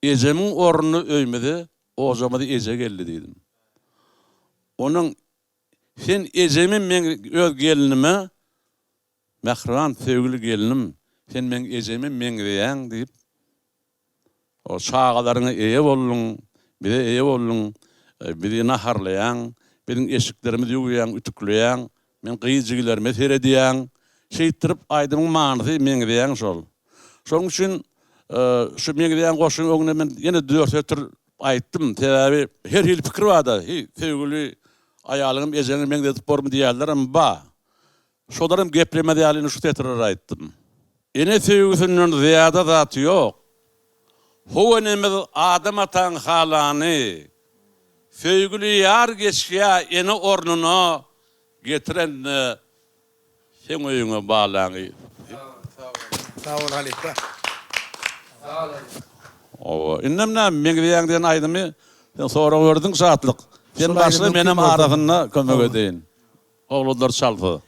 ejemiň ornuny öýmedi, ojagymyza eje geldi dedim. Onuň sen ejemi men öz gelinime, mehriban söýgüli gelinim, sen men ejemi men diýen diýip o çağalaryňa eýe boldun, bire eýe boldun, biri naharlayan, birin eşiklerimizi ýuwayan, ütükleyen, men qyzygylarymı serediýän, şeýtirip aýdymyň manysy men diýen şol. Şoň üçin şu men diýen goşuň öňüne men ýene 4 ötür aýtdym. Täbi her hil pikir barda. Söýgüli aýalyňym ejeňi men edip bormy diýerler, amma şolarym gepleme diýerlerini şu tetrar aýtdym. Ene söýgüsünden ziýada zat ýok. Howenemiz adam atan halany söýgüli ýar geçýär ene ornuny getiren sen öýüňe bağlaňy. Sağ ol Halipa. O innemne men diýen aýdymy sen sonra gördüň şatlyk. Sen başly menem aragyna kömek edeýin. Oglanlar çaldy.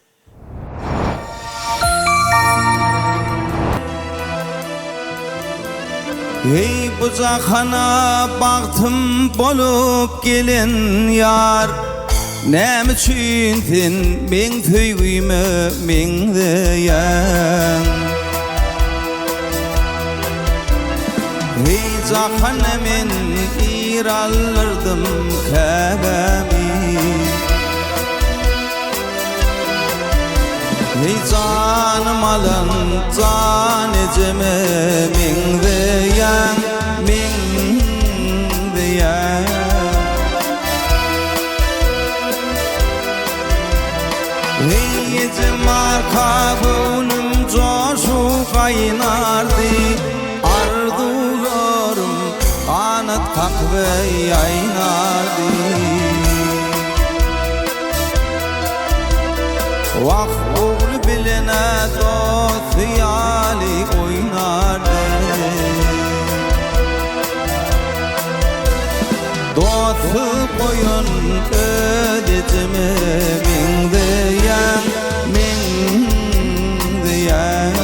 Ey buzahana baktım bolup gelen yar, näme üçin sen men söýgüme men diýen. Ey zahana men irallardım käbemi, ey canım alan can eceme men diýen, men diýen. Ey ecem arka gönlüm coşu gaynardy, arzularım kanat kakve yaynardy. Vah oğlu bilene dost hiyali oynardı, dostu koyun ödetimi min diyen, min diyen.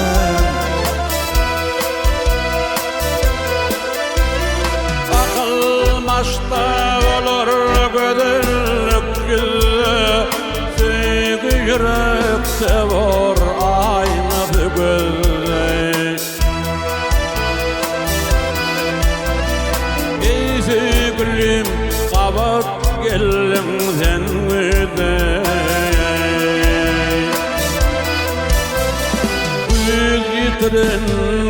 Akılmaşta olur gödürlük gülle, söýgü yürekte var ayna bügülle. Ey söýgülim abat gelin sen güde Yüz yitirin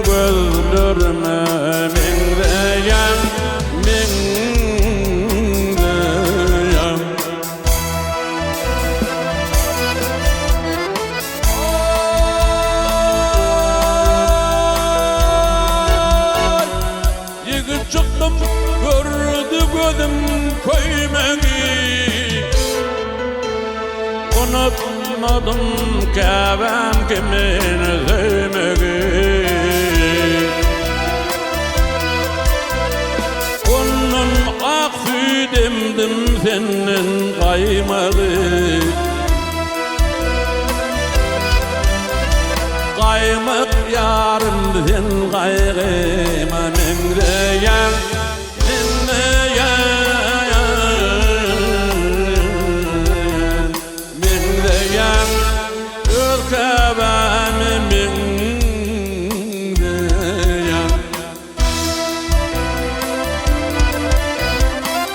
gözlerime mengreyen mengreyen Yigit çıktım gördü gözüm köymegi Unutmadım kebem kimin sevmegi Onun ak süydemdim senin kaymadı Kaymak yarım sen kaygıma mengreyen mengreyen ülkebemi mengreyen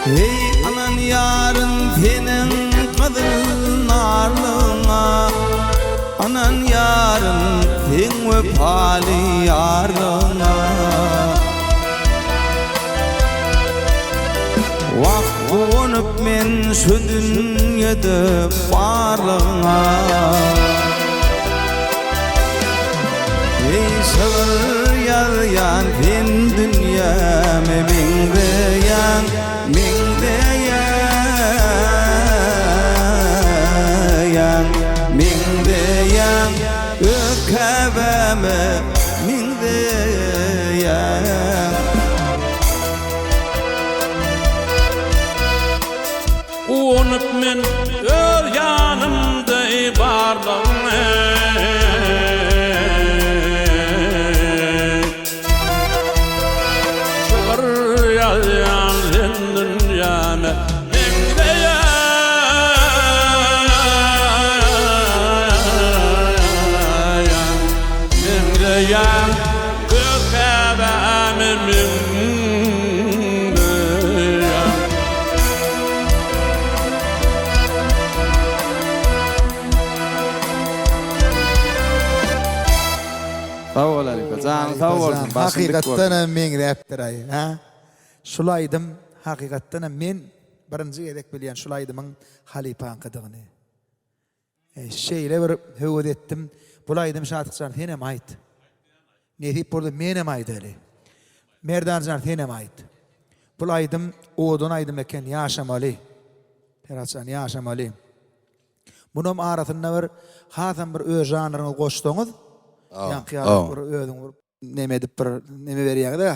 Hey anan yarın senin kadın narlığına Anan yarın sen vefali yarlığına Vakt boğunup men şu dünyada varlığına Ey sabır yarayan sen dünyame mengreyen mengreyen mengreyen ökebeme mengreyen Unup men ör yanımda barlığına Şıgır yayan sen dünyame mengreyen mengreyen ökebeme mengreyen Sağ ol Alipa, canı sağ olsun. Hakikaten meňrepdir ay. Ha? Şulaydım, hakikaten men birinji edek bilýän şulaydymyň halipaň kydygyny. Şeýle bir höwet etdim. Bulaydym şatykçan henem aýt. Nedip boldy menem aýt eli. Merdanjan henem aýt. Bulaydym odan aýdym eken ýaşamaly. Peratsan ýaşamaly. Bunun arasynda bir hazam bir öz janryny goşdyňyz. Ýa-ni bir özüň neme edip bir neme berýär-de.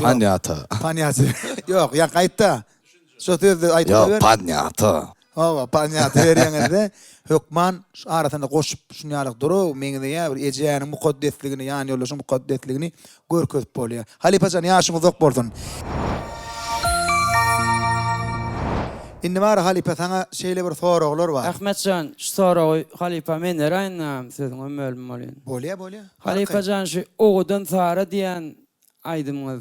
Panyata. Panyata. Yok, ya kayıtta. Şu sözü aytıp Ya ver. panyata. Hava panyata berýäňizde hökman arasynda goşup şunýalyk duru meňde ýa bir ejeýäniň mukaddesligini ýani ýollaşyň mukaddesligini görkezip bolýar. Halipajan ýaşyň uzak bolsun. Indi var halipa sana şeýle bir soraglar bar. Ahmetcan, şu soragy halipa men eraýnam, sizin ömürlüm bolýan. Bolýa. Halipajan şu oğudan sara diýen aýdymyz.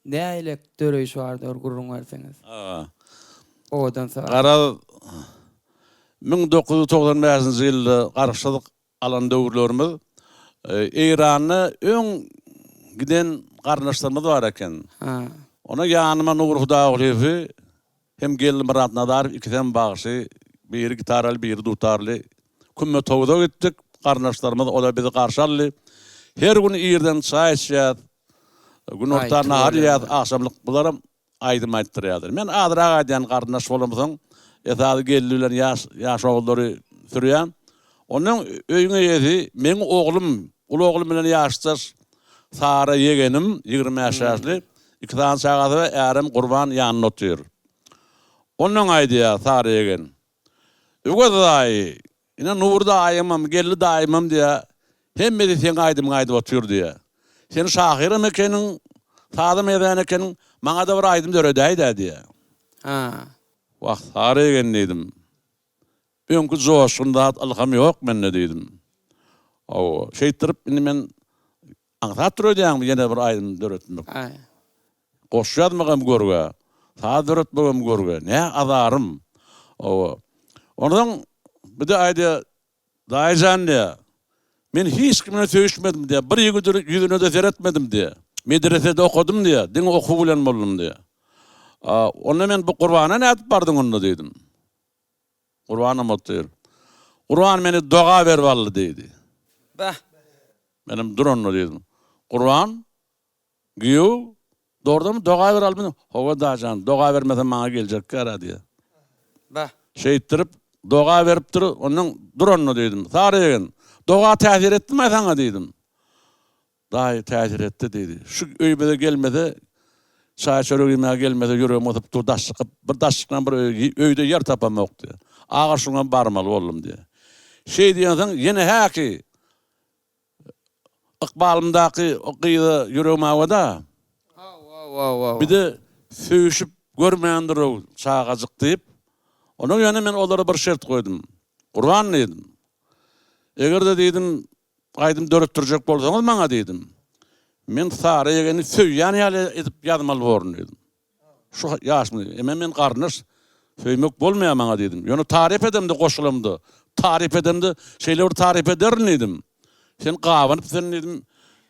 Näýlek döreýiş bardy, gurrun berseňiz. Oğudan sara. Gara 1995-nji ýylda garşylyk alan döwürlerimiz Irany öň giden garnaşlarymyz bar eken. Ona ýanyma Nur Hudaýew hem gelin Murat Nadarov ikiden bağışı, biri gitarlı, biri dutarlı. Kümme towda gittik, garnaşlarymyz ola bizi garşaly. Her gün ýerden çay içýär. Gün ortadan nahar ýýär, akşamlyk bularym aýdym aýtdyrýar. Men adyra aýdan garnaş bolamsyň, ýa-da geldiler ýaş oglary sürýän. Onuň öýüne ýeti, men oglum, ulu oglum bilen ýaşdaş Sara yegenim 20 ýaşly. 2 tane çagaty we ärim Gurban ýanyna oturýar. Onun aýdýa Sara yegen. Öwgedi ina Nurda aýymam, geldi daýymam diýe. Hemmedi sen aýdym aýdyp otur diýe. Sen şahyryň ekeniň, sadym eden ekeniň, maňa da bir aýdym döredäýdi diýe. Wagt Sara yegen diýdim. Öňkü joşunda alham ýok menne diýdim. O şeýtirip indi men aňsat durýarym ýene bir aýdym döretmek. Goşýadmagam görge. Sadret bugün görge. Ne adarım. O. Ondan bir de ayda dayıcan diye. Men hiç kimle söýüşmedim diye. Bir ýigitdir ýüzüne de seretmedim diye. Medresede okudum diye. Diň okuw bilen boldum diye. Onda men bu Gurbana nädip bardyň onda dedim. Gurbana motdyr. Gurban meni doga berip aldy dedi. Bah. Benim duranno dedim. Gurban giýew doğrudan doga berip aldy. Howa dajan doga bermesen maňa geljek gara diye. Bah. Şeýtirip doga beripdir. Onuň duranno dedim. Sarıgen doga täsir etdimi saňa dedim. Dahy täsir etdi dedi. Şu öýbede gelmede çay çörügime gelmede ýüregim otup dur daşykyp bir daşykdan bir öýde yer tapamak diye. Ağaşyňa barmaly boldum diye. Şey diýensiň ýene häki ykbalymdaky o gyýda ýüregime awada. Bir de söýüşüp görmeýändir o çağajyk diýip onuň ýöne men olara bir şert koydum. Gurban dedim. Eger de dedim aýdym döretdirjek bolsaňyz maňa dedim. Men sara ýegeni söýýän ýaly edip ýazmaly boluryn dedim. Şu ýaşmy, men garnyş söýmek bolmaýar maňa dedim. Ýöne tarif edemdi goşulymdy. Tarif edemdi, şeyler tarif ederin dedim. Sen gawanyp sen dedim.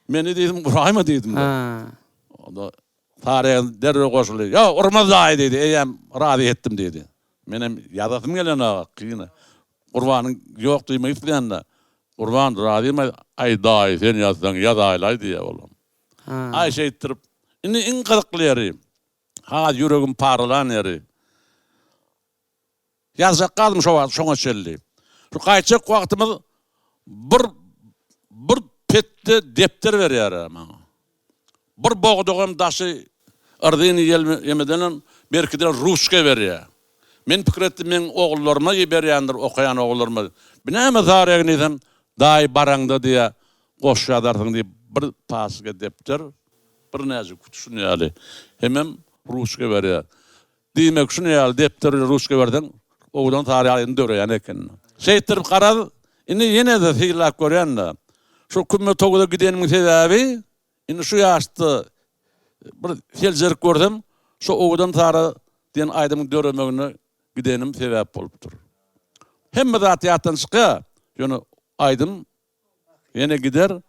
Meni dedim Burayma dedim. Onda tarif derre goşuly. Ya urmaz daý dedi. Eýem razy etdim dedi. Menem ýazasym gelen agyna. Gurbanyň ýok diýmek bilen Gurban razymy ay daý sen ýazsaň ýazaýlay diýe bolam. Ay şeýtirip indi iň gyzykly ýeri. Ha ýüregim parlalan ýeri. Ýazjak galdım şoňa çelli. Şu gaýçak wagtymyz bir petde depter berýär maňa. Bir bogdogam daşy ardyny ýemeden berkide ruçka berýär. Men pikir etdim men ogullarıma berýändir, okayan ogullarıma. Binäme zarýagyny edem, daý baraňda diýe goş ýazarsyň diýip bir pasyga depter, bir näze kutuşun ýaly. Hemem ruçka berýär. Diýmek şunu ýaly depter ruçka berden, ogudan tarýagyny döreýän eken. Şeýtirip garady, indi ýene de fiýlap görýän. Şu kümme toguda gidenimiň sebäbi, indi şu ýaşda bir seljerik gördüm, şu ogudan tara diýen aýdymyň döremegine gidenim sebäp bolupdyr. Hemme zat ýatdan çyka, ýöne aýdym ýene gider,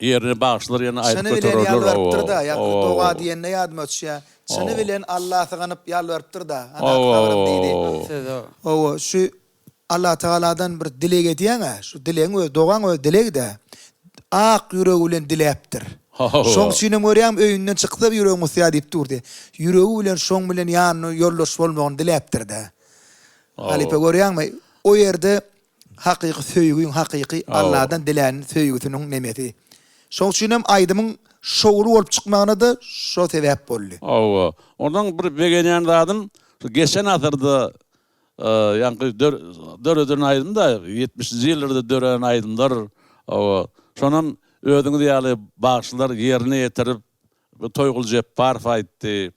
ýerine bagşlar ýene aýdyp götürürler. Seni bilen ýalwarypdyr da, ýa-da doga diýende ýadyma düşýär. Seni bilen Allah saganyp ýalwarypdyr da, ana diýdi. O şu Allah Taala'dan bir dilek edýän, şu dilegiň öz dogaň öz dilegi de ak ýüregi bilen diläpdir. Şoň şinem görýän öýünden çykdyp ýüregim ýa diýip durdy. Ýüregi bilen şoň bilen ýanyny ýoldaş bolmagyny diläpdir de. Alipe görýänmi? O ýerde hakyky söýgüň hakyky Allah'dan diläni söýgüsiniň nemeti. Şoň şinem aýdymyň şowru bolup çykmagyna da şo sebäp boldy. Ondan bir begenýän zadym geçen asyrda ýa-ni döredin aýdym da 70-nji ýyllarda dören aýdymlar. Şonam ödüňi diýäli bagşlar ýerine ýetirip toýgul jep barf aýtdy.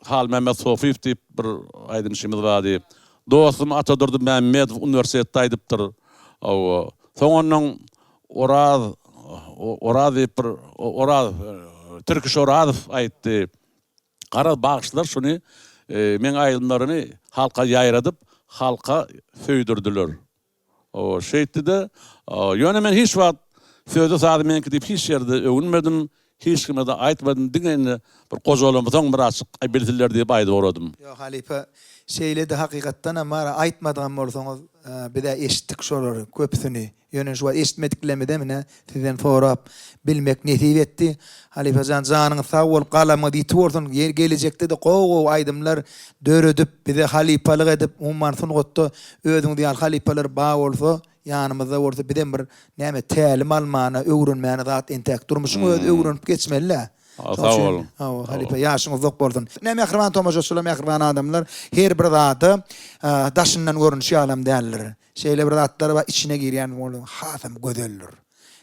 Hal Mehmet Sofiýew diýip bir aýdymşymyz bardy. Dostum Atadurdy Mehmetov universitetde aýdypdyr. Soňondan Oraz Türkiş Orazow aýtdy. Gara bagşlar şunu men aýdymlaryny halka ýaýradyp, halka söýdirdiler. Şeýtdi de ýöne men hiç wagt söýde sady menki diýip hiç ýerde öwünmedim, hiç kime de aýtmadym diňeni bir gozalamy soň bir açyk bildiler diýip aýdyp oradym. Ýok halipe şeyledi hakykatdan ama aýtmadan bolsaňyz bir de eşitdik şolary köpsini. Ýöne şu eşitmediklemede mine sizden sorap bilmek nesip etdi. Halipejan janyň sag bolup galama diýip bolsun, gelecekde de gow aýdymlar döredip bize halipalyk edip umman sungatda özüň diýen halipalar ba bolsa ýanymyzda bolsa bilen bir näme tälim almana öwrenmäne zat entek durmuşyň öz öwrenip geçmeli. Sağ olun. Halipe ýaşyňyz zok boldun. Ne mehriban tomaşaçylar, mehriban adamlar her bir zaty daşyndan görünýär alam däldir. Şeýle bir zatlar we içine girýän bolup hasam gözeldir.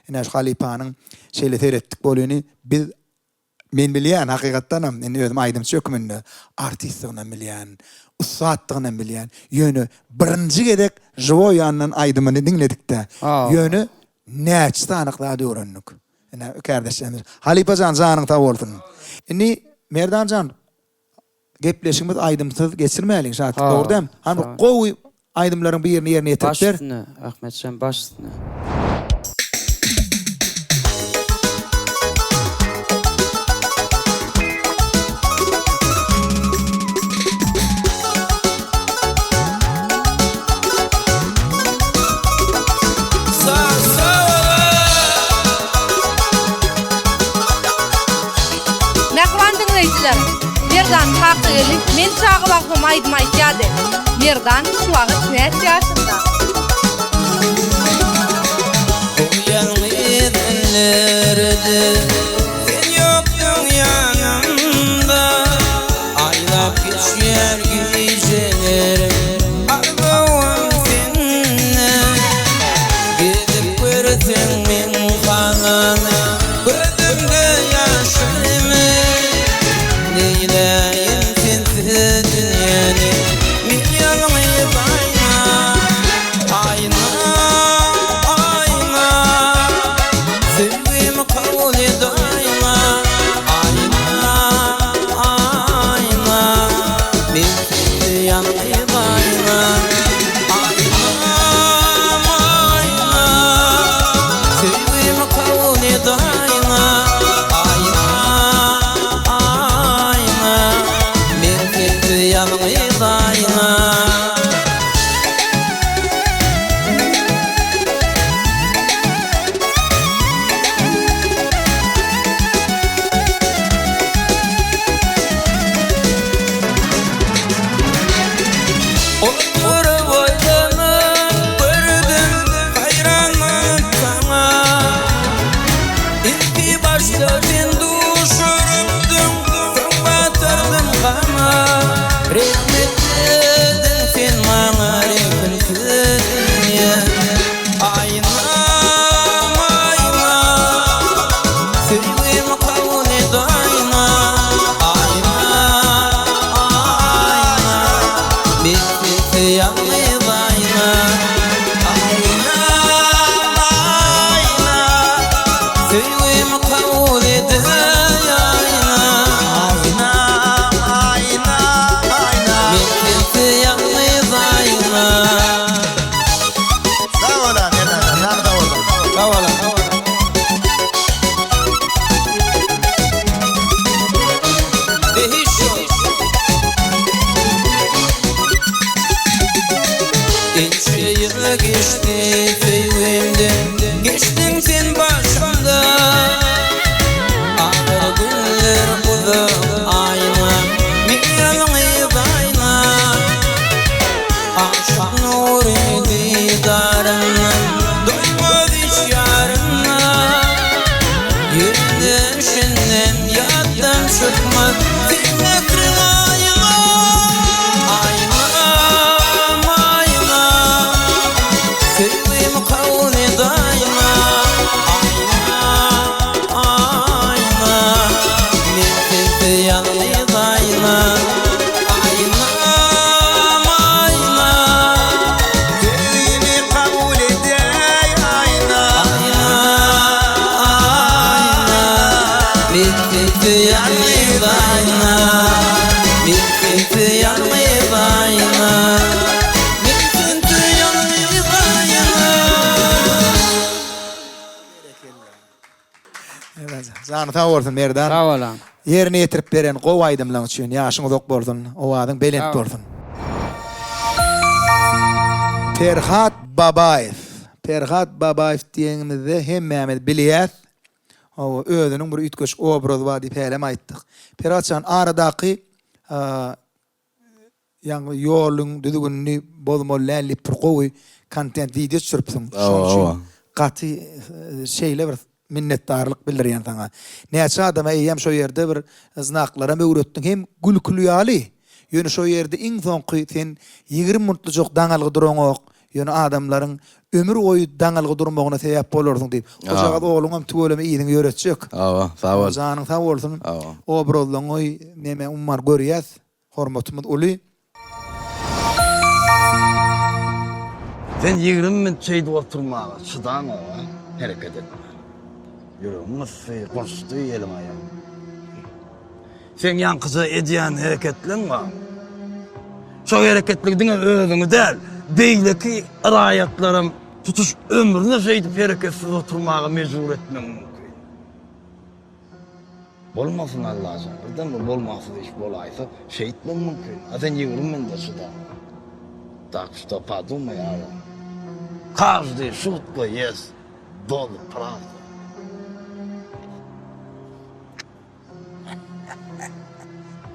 Ene halipanyň şeýle seretdik bolýany biz men bilýän hakykatdan hem özüm aýdym sökmünde artistligini bilýän, ustadlygyny bilýän. Ýöne birinji gedek jowo ýandan aýdymyny dinledikde. Ýöne näçe tanyklar öwrendik. Ene kardeşlerimiz Halipajan janyň ta bolsun. Indi Merdancan gepleşigimiz aydymsız geçirmäliň şahat. Ha, Doğru dem? Hani ha. gowy aydymlaryň bir ýerine ýerine ýetirip ber. Başystyny, Ahmetcan başystyny. Nähwan dinleýijiler. Merdan hakda gelip men çağılagymy aýdym aýtýady. Merdan şu wagt näçe ýaşynda? Sen yoksun yanımda, aylap geçer gecelerim, argavım seninle. Gidip görsen men kanana, gözümde yaşımı. Neyleyim sensiz dünyani, min yanayıp ayna, ayna, ayna. Sevgimi kabul et ayna, ayna, ayna. Ben seni yanayıp ayna, ayna, ayna. Sevgimi kabul et ayna, ayna, ayna. Ben seni yanayıp ayna. Oturup oylanıp gördüm hayranım sana. İlki başta ben düşürdüm, sen batırdın bana. Rahmetliydin sen bana, rahmetliydin ya. Aynam, aynam, sevgimi kabul et ayna, ayna, ayna. Ben seni yanayıp ayna, ayna, ayna. Sevgimi kabul et ayna, ayna, ayna, ayna. Ben seni yanayıp ayna. Sağ ol lan, yanında oldum. Sağ olun. Geçti yılı geçti sevgimden, geçtin sen başımda. Ağır günler uzak ayna, min yanayıp ayna. Akşam nuru didarından, doymaz hiç yarına. Yerinde üşendim, yattan çıkmaz, senin ekrin ayna. Aynam, ayna, sevgimi kabul et ayna, ayna, ayna. Ben seni yanayıp ayna, aynam, ayna. Sevgimi kabul et ayna, Ayna, ayna. Ben seni yanayıp ayna, ben seni yanayıp ayna, ben seni yanayıp ayna. Evet, zany sağ bolsun Merdan. Sağ olun. Yerine ýetirip beren gowy aydymlaryň üçin ýaşyň uzak bolsun, owadyň belent Sağ ol. bolsun. Ferhat Babaev diýenimizde hemmämiz bilýär. O özüniň bir ütköş obrazy bar diýip helem aýtdyk. Ferhatcan aradaky ýa-ni ýoluň düzgünni bozmollanlyp bir gowy kontent video çürpsün. Awa. Gaty şeýle bir minnetdarlyk bildirýän sana. Näçe adam eýem şo ýerde bir znaklara möwretdiň hem gülkülýäli. Ýöne şo ýerde iň soňky sen 20 minutly jok daňalgy duraňok. Ýöne adamlaryň ömür boýu daňalgy durmagyna sebäp bolardyň diýip. Ojaga oğlum tüweleme iýdiň ýöretjek. Awa, sağ ol. Zanyň sağ bolsun. Awa. Obrozlaňy neme ummar görýäs. Hormatymyz uly. Sen 20 minut çayda oturmağa, çıdama, hareket etme. Yüreğim nasıl koştu elim ayağım. Sen yankısa ediyen hareketlerin var. Şu hareketliğine özünü değil, beyleki rayatlarım tutuş ömrüne seydip hareketsiz oturmağa mecbur etmem mümkün. Bolmasın Allah aşkına, birden mi bolmasın iş bolaysa şeyitmem mümkün. Zaten yığırım ben de suda. Tak что подумай, каждая шутка есть доля правды.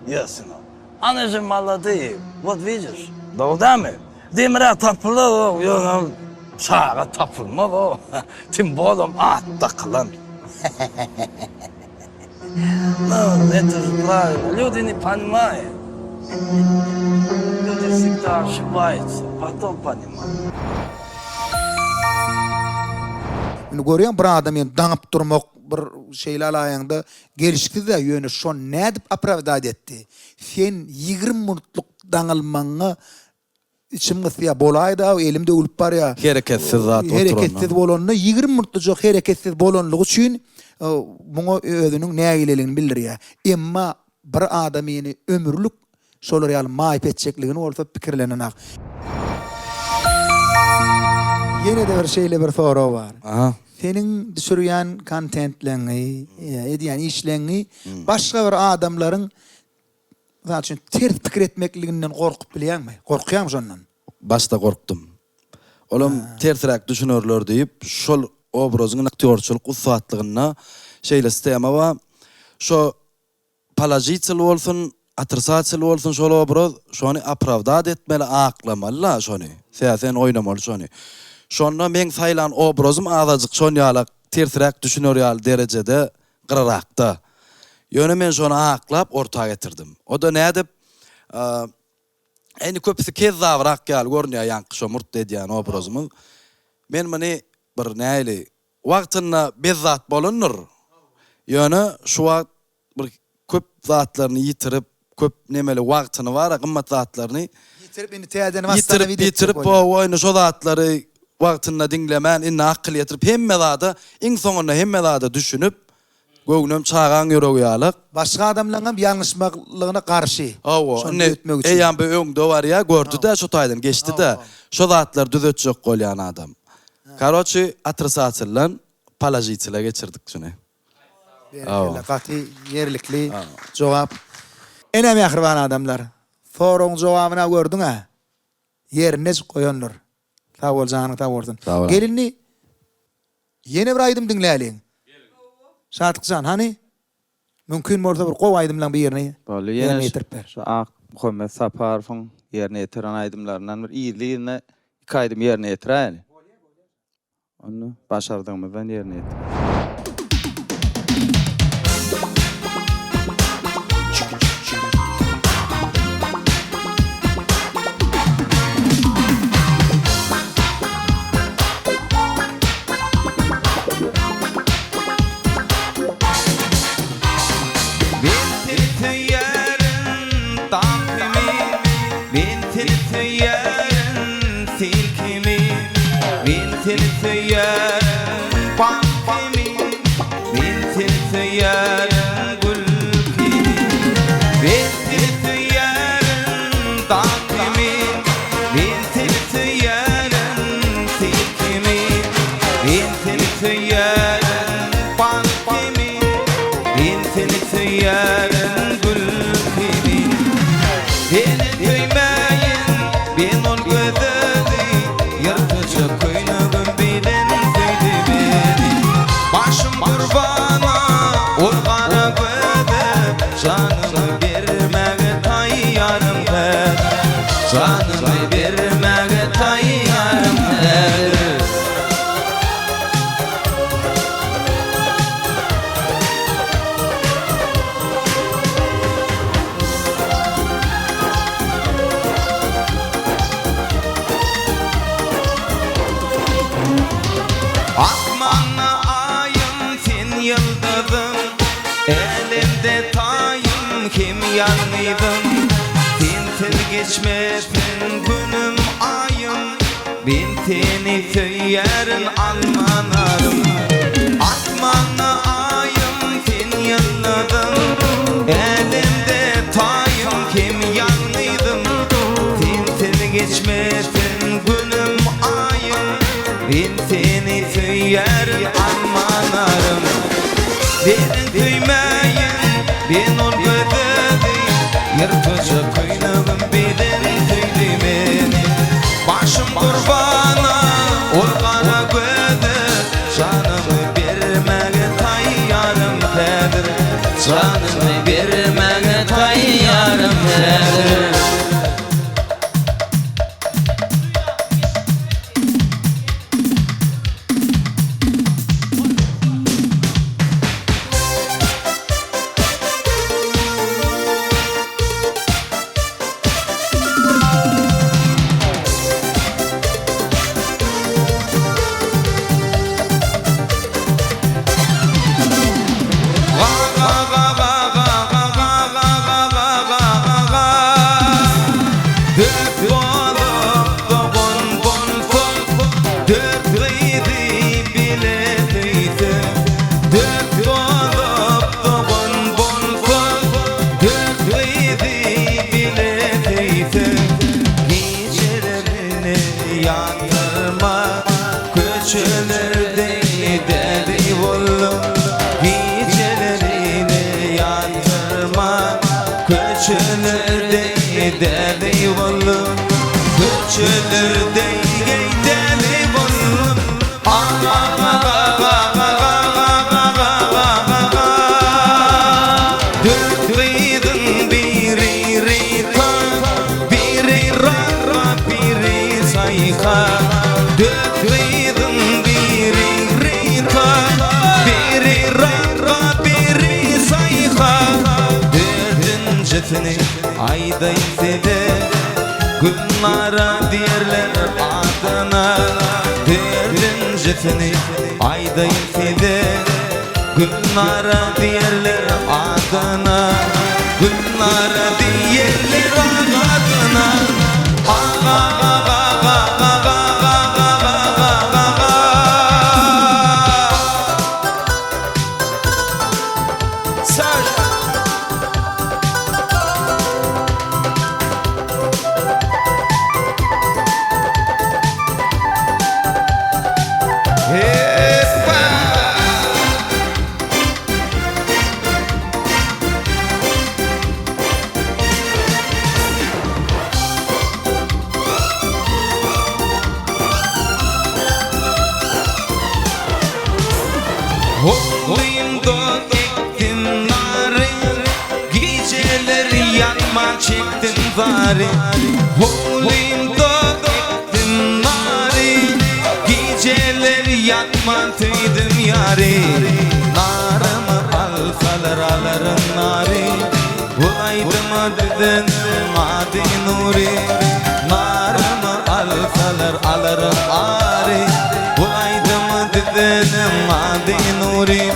Ясно. Она же молодые, вот видишь, doğru mi? Demire tapılı o, yok sağa tapılma o. Tim bolum atta kılan. No, это же правильно. Люди не понимают. Люди всегда ошибаются, потом понимают. Görýän bir adam ýene daňyp durmak bir şeýle alaýanda gelişdi de ýöne şon nädip apravdat etdi. Sen 20 minutluk daňylmaňa içimde ýa bolayda elimde ölüp bar ýa. Hereketsiz zat oturan. Hereketsiz bolanyny 20 minutlyk hereketsiz bolanlygy üçin muňa özüniň nägileligini bildirýär. Emma bir adam ýene ömürlük şolar ýaly maýyp etjekligini bolsa pikirlenenak. Yine de bir şeyle bir soru var. Aha. Senin düşürýän kontentlerini, edýän işlerini başga bir adamlaryň zaten ters pikir etmekliginden gorkup bilýärmi? Gorkýarmy şondan? Başta korktum. Olam tersirek düşünürler deyip şol obrazyň aktyorçuluk usatlygyna şeýle sistema wa şo palajitçyl bolsun, atrsaçyl bolsun şol obraz şonu apravdat etmeli, aklamaly şonu. Sen oýnamaly şonu. Şonda men saýlan obrazym azadyk şon ýalak tersirek düşünür ýaly derejede gyrarakda. Ýöne men şonu aklap ortaga getirdim. O da nädip eni köpüsi kezzabrak ýaly görnýär ýanky şo murt edýän obrazymyň. Men meni bir näli wagtyna bezzat bolunur. Ýöne şu wagt bir köp zatlaryny ýitirip, köp nemeli wagtyny bar, gymmat zatlaryny Yitirip indi täzeden wastana ýitirip o oýny şo zatlary wagtyna diňlemän, inne akıl ýetirip hemme zada, iň soňunda hemme zada düşünüp göwnüm çagan ýöreg ýaly. Başga adamlaryň ýalňyşmaklygyna garşy. Şonu etmek üçün. Eýan bir öňde bar ýa, gördü-de şo taýdan geçdi de. Şo zatlar düzetjek bolýan adam. Karoçy atrsaçylan palajitçyla geçirdik şunu. Gaty yerlikli jogap. Ene mehriban adamlar. Soruň jogabyna gördüň-a? Yerine goýanlar. Sağ ol canım, sağ olsun. Gelinni yeni bir aýdym dinläliň. Şatykjan, hani? Mümkin bolsa bir gow aýdymlaň bir ýerine. Bolu ýene şu ak Muhammed Saparowyň ýerine ýetiren aýdymlaryndan bir iyiliğine 2 aýdym ýerine ýetiräli. Onu başardyňmyzdan ýerine ýetir. Geçmesin günüm ayım, bin teni söylerin almanarım. Atmanı ayım, sen yılladım, elim tüymeyin ben ol gödedi yırtıcı kıynağım beden tüydü beni başım kurbana ol kana gödü canımı vermege tayyarım tedir canımı vermege tayyarım tedir ayda izledi günlara diyerler adına derdin jetini ayda izledi günlara diyerler adına günlara diyerler adına Oğluyumda ektim nari geceleri yanma çektim bari Oğluyumda ektim nari geceleri yanma tüydüm yari narımı alsalar alırım nari bulaydım dedin adi nuri narımı alsalar alırım ari bulaydım dedenim adi nuri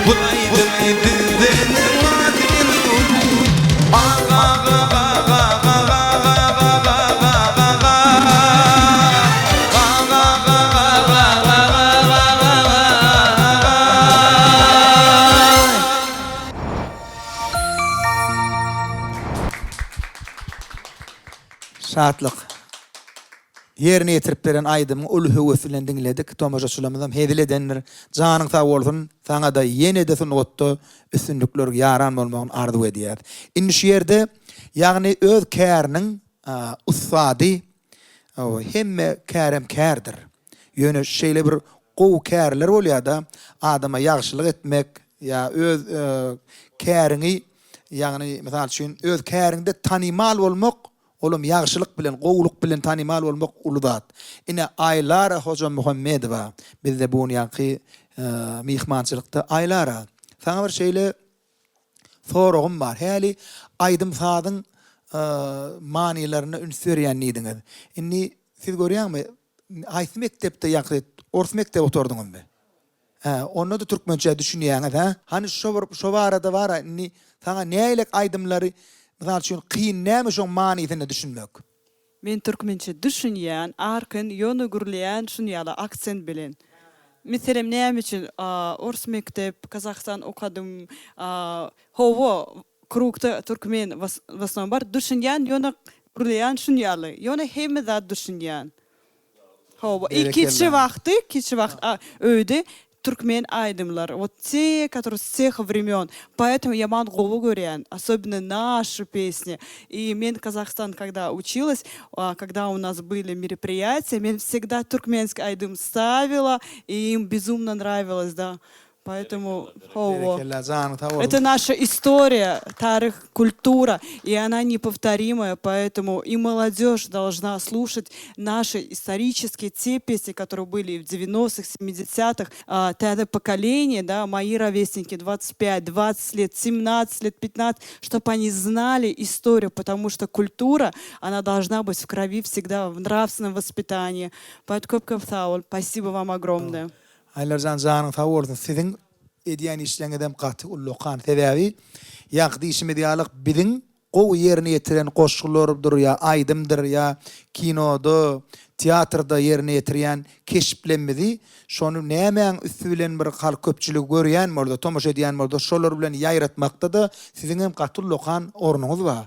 bulaydım dedenim adi nuri Şatlyk. Yerine yetirip beren aydymyň uly höwesinden diňledik. Tomaşaçylarymyzam hedile denler. Janyň sag bolsun, saňa da ýene de sunotda üstünlükler yaran bolmagyny arzu edýär. Indi şu ýerde ýagny öz käriniň ustady hemme kärem kärdir. Ýöne şeýle bir gowy kärler bolýar da adama ýagşylyk etmek ýa öz kärini ýagny mysal üçin öz kärinde tanymal bolmak olum ýagşylyk bilen, gowluk bilen tanymal bolmak uludat. Ine Aylara Hoca Muhammedowa bizde bu ýanky mihmançylykda Aylara. Saňa bir şeýle soragym bar. Häli aýdym sadyň manilerini ünsürýän diýdiňiz. Inni siz görýärmi? Aýsy mektepde ýaky ors mektep oturdyňyzmy? Onu da türkmençe düşünýäňiz, ha? Hani şo barada bar, inni saňa näýlek aýdymlary Mesela şu kıyın näme şoň manysini düşünmek. Men türkmençe düşünýän, arkyň ýony gürleýän şunýala aksent bilen. Meselem näme üçin ors mektep, Kazakistan okadym, howo krukda türkmen wasnan bar düşünýän ýony gürleýän şunýaly. Ýony hemme zat düşünýän. Howo kiçi wagty öýde туркмен айдымлар. Вот те, которые с тех времен. Поэтому я мангулу говорю, особенно наши песни. И мен Казахстан, когда училась, когда у нас были мероприятия, мен всегда туркменский айдым ставила, и им безумно нравилось, да. Поэтому это наша история, тарих, культура, и она неповторимая, поэтому и молодежь должна слушать наши исторические, те песни, которые были в 90-х, 70-х, это поколение, да, мои ровесники, 25, 20 лет, 17 лет, 15, чтобы они знали историю, потому что культура, она должна быть в крови всегда, в нравственном воспитании. Поэтому спасибо вам огромное. Aylardan zanın tavordu. Sizin ediyen işlerden katı ulluqan tedavi. Yaqdi işimi diyalık bidin qow yerine yetiren qoşqularıdır ya aydımdır ya kinoda, teatrda yerine yetiren keşiplenmedi. Şonu nämen üstülen bir halk köpçülük görýän boldy, tomoşa edýän boldy. Şolar bilen ýaýratmakda da sizin hem katı ulluqan ornuňyz bar.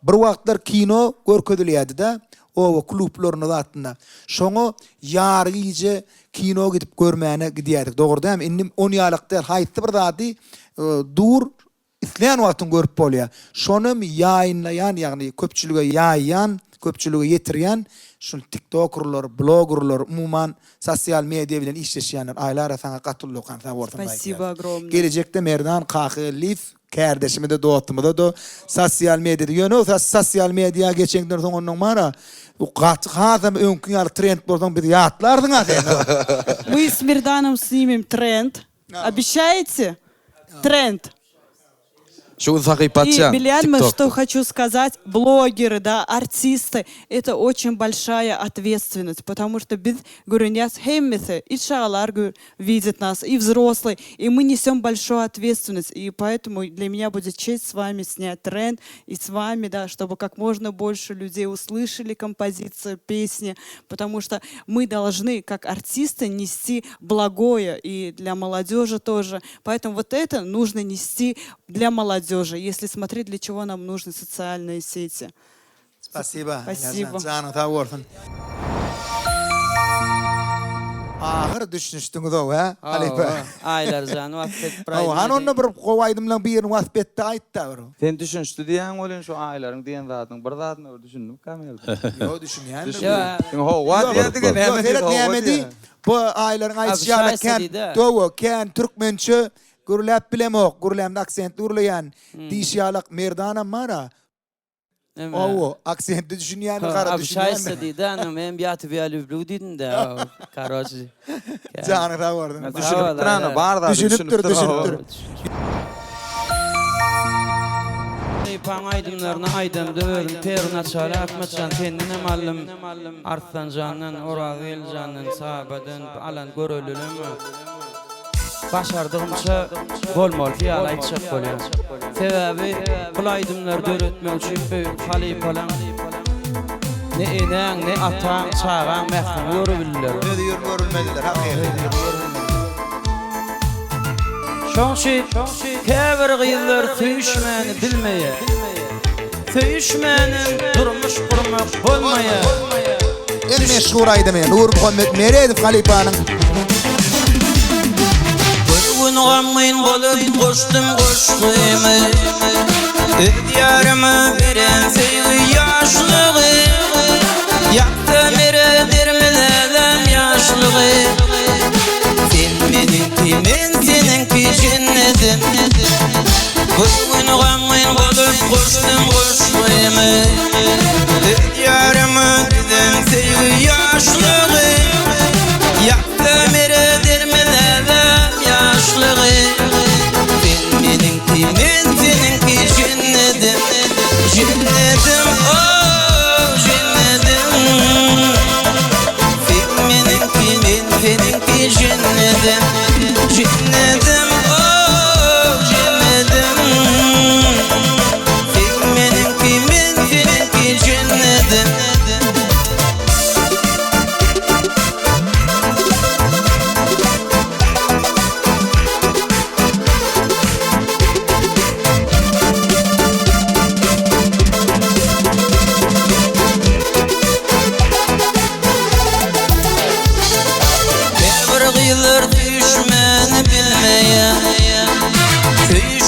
Bir wagtlar kino görkezilýärdi-de. O klublaryny zatynda. Şoňa ýargyjy kino gidip görmäne gidýärdik. Dogry hem indi 10 ýalyk haýtdy bir zady dur isleýän wagtyň görüp bolýar. Şonu ýaýynlaýan, ýagny köpçülüge ýaýýan, köpçülüge ýetirýän şu TikTokerlar, bloggerlar, umuman sosial media bilen işleşýänler aýlar saňa gatullykan sawortyn baýdy. Спасибо огромное. Gelecekde Merdan Kakılif kardeşimi de doğuttumu da sosyal medyada yönü sosyal medyaya geçenler sonunun mara bu hazım önkün yalı trend buradan bir yatlardın Мы с Мирданом снимем тренд. Обещаете? Тренд. И, Бильярд, что хочу сказать, блогеры, да, артисты, это очень большая ответственность, потому что без гурняс хеммисы, и шалар видят нас, и взрослые, и мы несем большую ответственность, и поэтому для меня будет честь с вами снять тренд, и с вами, да, чтобы как можно больше людей услышали композицию, песни, потому что мы должны, как артисты, нести благое, и для молодежи тоже, поэтому вот это нужно нести для молодежи. Если смотреть, для чего нам нужны социальные сети. Спасибо. Спасибо. Ahır düşünüştüňiz o, ha? Aylarjan wagt Han onu bir gowaydymlan bir waspetde aýtdy. Sen düşünüşdi diýen bolan şu aýlaryň diýen zatyň bir zatyny düşündim kamel. Yo düşünýän. Ho, what diýdi? Bu aýlaryň aýtýany kan dowo kan türkmençe gurläp bilemok, gurlämde aksent urlayan diýşýalyk Merdana mara. O aksent düşünýän gara düşünýän. Şaýsa diýdi, men ýatyp ýalyp diýdim de. Karoji. Jany rawardyn. Düşünüp durana bar da düşünüp dur. Pan aydımlarına aydımda öldüm. Peruna çala akmaçan kendine mallım. Arslan canın, Oravel canın, sahabadan alan görülülüm. Başardığımça bolmol fiyal aýtjak bolýar. Sebäbi bu aýdymlar döretmek üçin büyük halipalar. Ne eneň, ne ataň, çagaň mähkem görübildiler. Görülmediler, hakykatda. Şoňşy käbir gyýlar süýşmäni bilmeýär. Süýşmäni durmuş gurmak bolmaýar. En meşhur aýdym, Nur Muhammed Meredip halipanyň Gamyn bolup goşdum goşdymy Diyarıma beren sevgi yaşlygy Ýakda mere dermelem yaşlygy Sen meniki men seninki cennetim Bugün gamyn bolup goşdum goşdymy Diyarıma beren sevgi yaşlygy Ýakda mere dermelem yaşlygy Sen meniki men seninki cennetim Cennetim oh cennetim Sen meniki men seninki cennetim Cennetim oh cennetim Sen meniki men seninki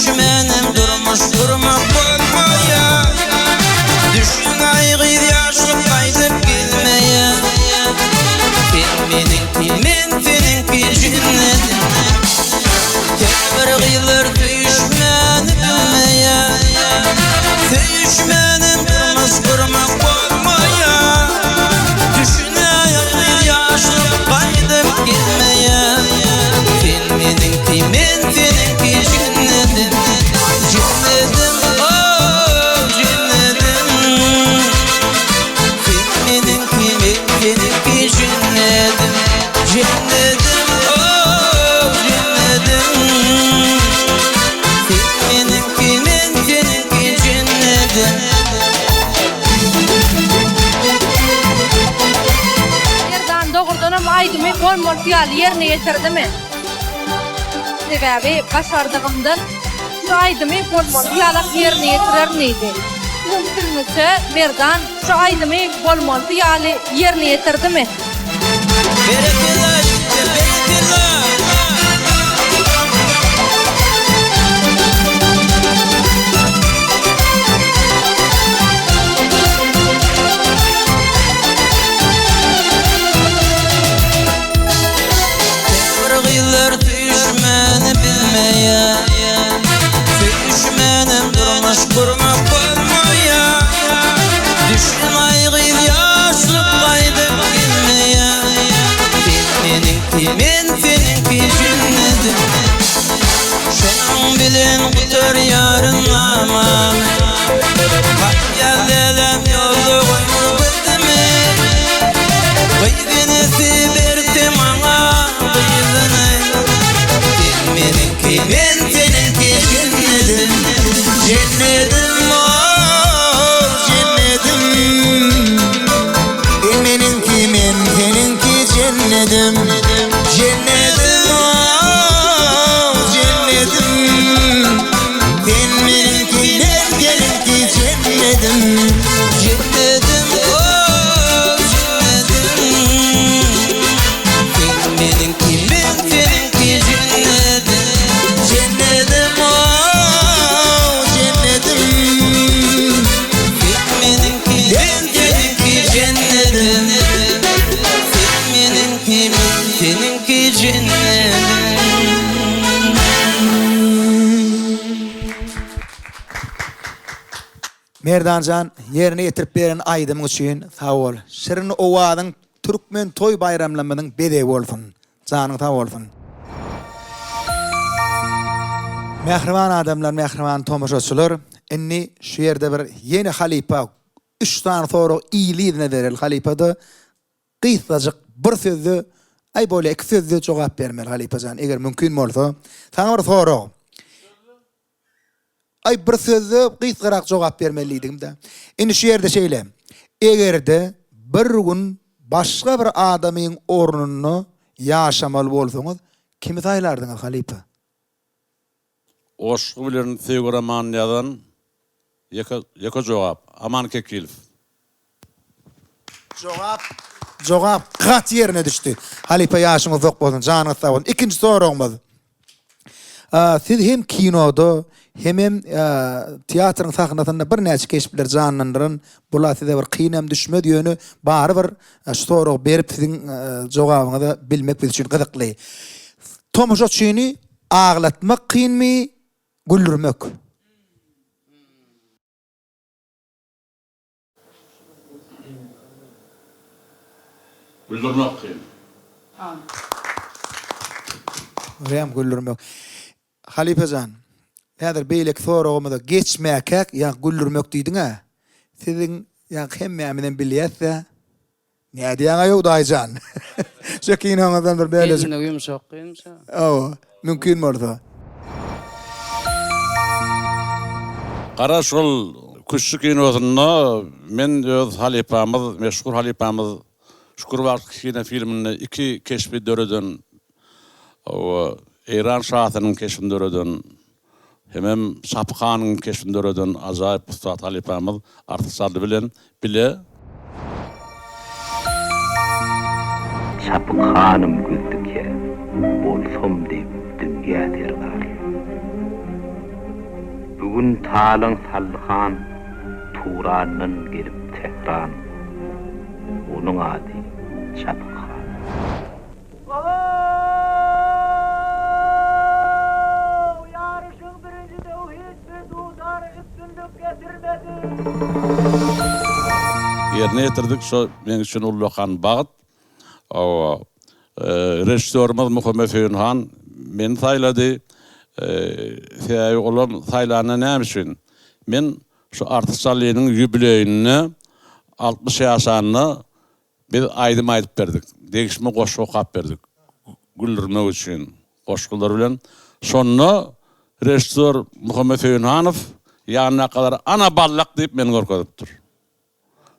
Düşmenim durmuş durmak bolmaya. Düşün aygıydı yaşlık kaydıp gelmeye. Men seninki cennetim. Tekbir gıyılır düşmenim bilmeye. Düşmenim durmuş durmak bolmaya. Düşün aygıydı yaşlık kaydıp gelmeye. Men seninki cennetim. Cennetim, oh cennetim. Seninki cennetim. Cennetim, oh cennetim. Seninki cennetim. Yerden doğurdanam aydymy bolmol ýaly ýerine ýetirdimi? Sebäbi başardygymdan şu aydymy bolmol ýaly ýerine ýetirirnidi. Mümkinse Merdan şu aydymy bolmol ýaly ýerine ýetirdimi? Berekeler, berekeler. Tekbir düşmeni bilmeye. Düşmenim durmuş kurmak olmaya. Düşün aygıydı yaşlık kaydıp gelmeye. Men seninki cennetim. Şunun bilen kutur yarın ama. Hak gel elem yolda koyur bildimi. Kıybenesi verdim ana kıybenay. Men seninki cennetim. Cennetim, oh cennetim. Men seninki cennetim. Cennetim, oh cennetim. Seninki cennetim. Cennetim, oh cennetim. Seninki cennetim. Cennetim, oh cennetim. Seninki cennetim. Seninki cennetim. Merdanjan yerine getirip beren aydymyň üçin sag bol. Şirin owadyň Türkmen toy bayramlamadyň bede bolsun. Janyň sag bolsun. Mehriban adamlar, mehriban tomaşaçylar, inni şu yerde bir yeni halipa 3 tane sonra iyiliğine veril halipada qıysacık bir sözü ay böyle 2 sözü cevap vermel halipajan eger mümkün bolsa. Sana bir soru. Ay bir sözü qıysırak cevap vermeliydim de. Inni şu yerde şeýle. Egerde bir gün başga bir adamyň ornuny ýaşamaly bolsaňyz, kimi taýlardyňyz halipa? Oşku bilen Figuraman ýazan ýeka jogap. Aman Kekilov. Jogap gat yerine düştü. Halipa ýaşyňyz zok bolsun, janyňyz sag bolsun. Ikinji soraňyz. Siz hem kinoda hem teatrın sahnasında bir näçe keşipler canlandırın. Bular size bir kynam düşmedi ýöne bary bir sorak berip siziň jogabyňyzy bilmek biz üçin gyzykly. Tomaşaçyny aglatmak kynmy, güldürmek? Güldürmek kyn. Rem güldürmek. Halipajan, näder beýlek soragymyza geçmäkek ýa güldürmek diýdiň-a? Siziň ýa hemmämeden bilýärse, näde ýa ýok daýjan. Şekin hamadan bir beýlek. Elinde yumşak kıyımsa. Mümkün bolsa. Qara şol küçük kinosyna men öz halipamyz, meşhur halipamyz Şukurwagt kino filmini 2 keşfi döreden o İran şahatynyň keşfini döreden hem Şapkanyň keşfini döreden ajaýyp ustad halipamyz artysady bilen bile Şapkanym güldükye bolsam diýip dünýä derler. Bugün talan sallıhan Turan'ın gelip Tehran. Onun adı Çapıkhan. Yarışın birinci tevhid ve dudar üstünlük getirmedi. Yerine getirdik şu men üçün ulluqan bağıt. O rejissörümüz Muhammed Feyyunhan men sayladı. Olam saylana näme üçün? Men şu artistçalygynyň jubileyini 60 ýaşanyny biz aýdym aýdyp berdik. Degişme goşgu okap berdik. Güldürmek üçün goşgular bilen. Şonu rejissör Muhammed Feyyunhanow ýanyna kadar ana ballak diýip meni görkezipdir.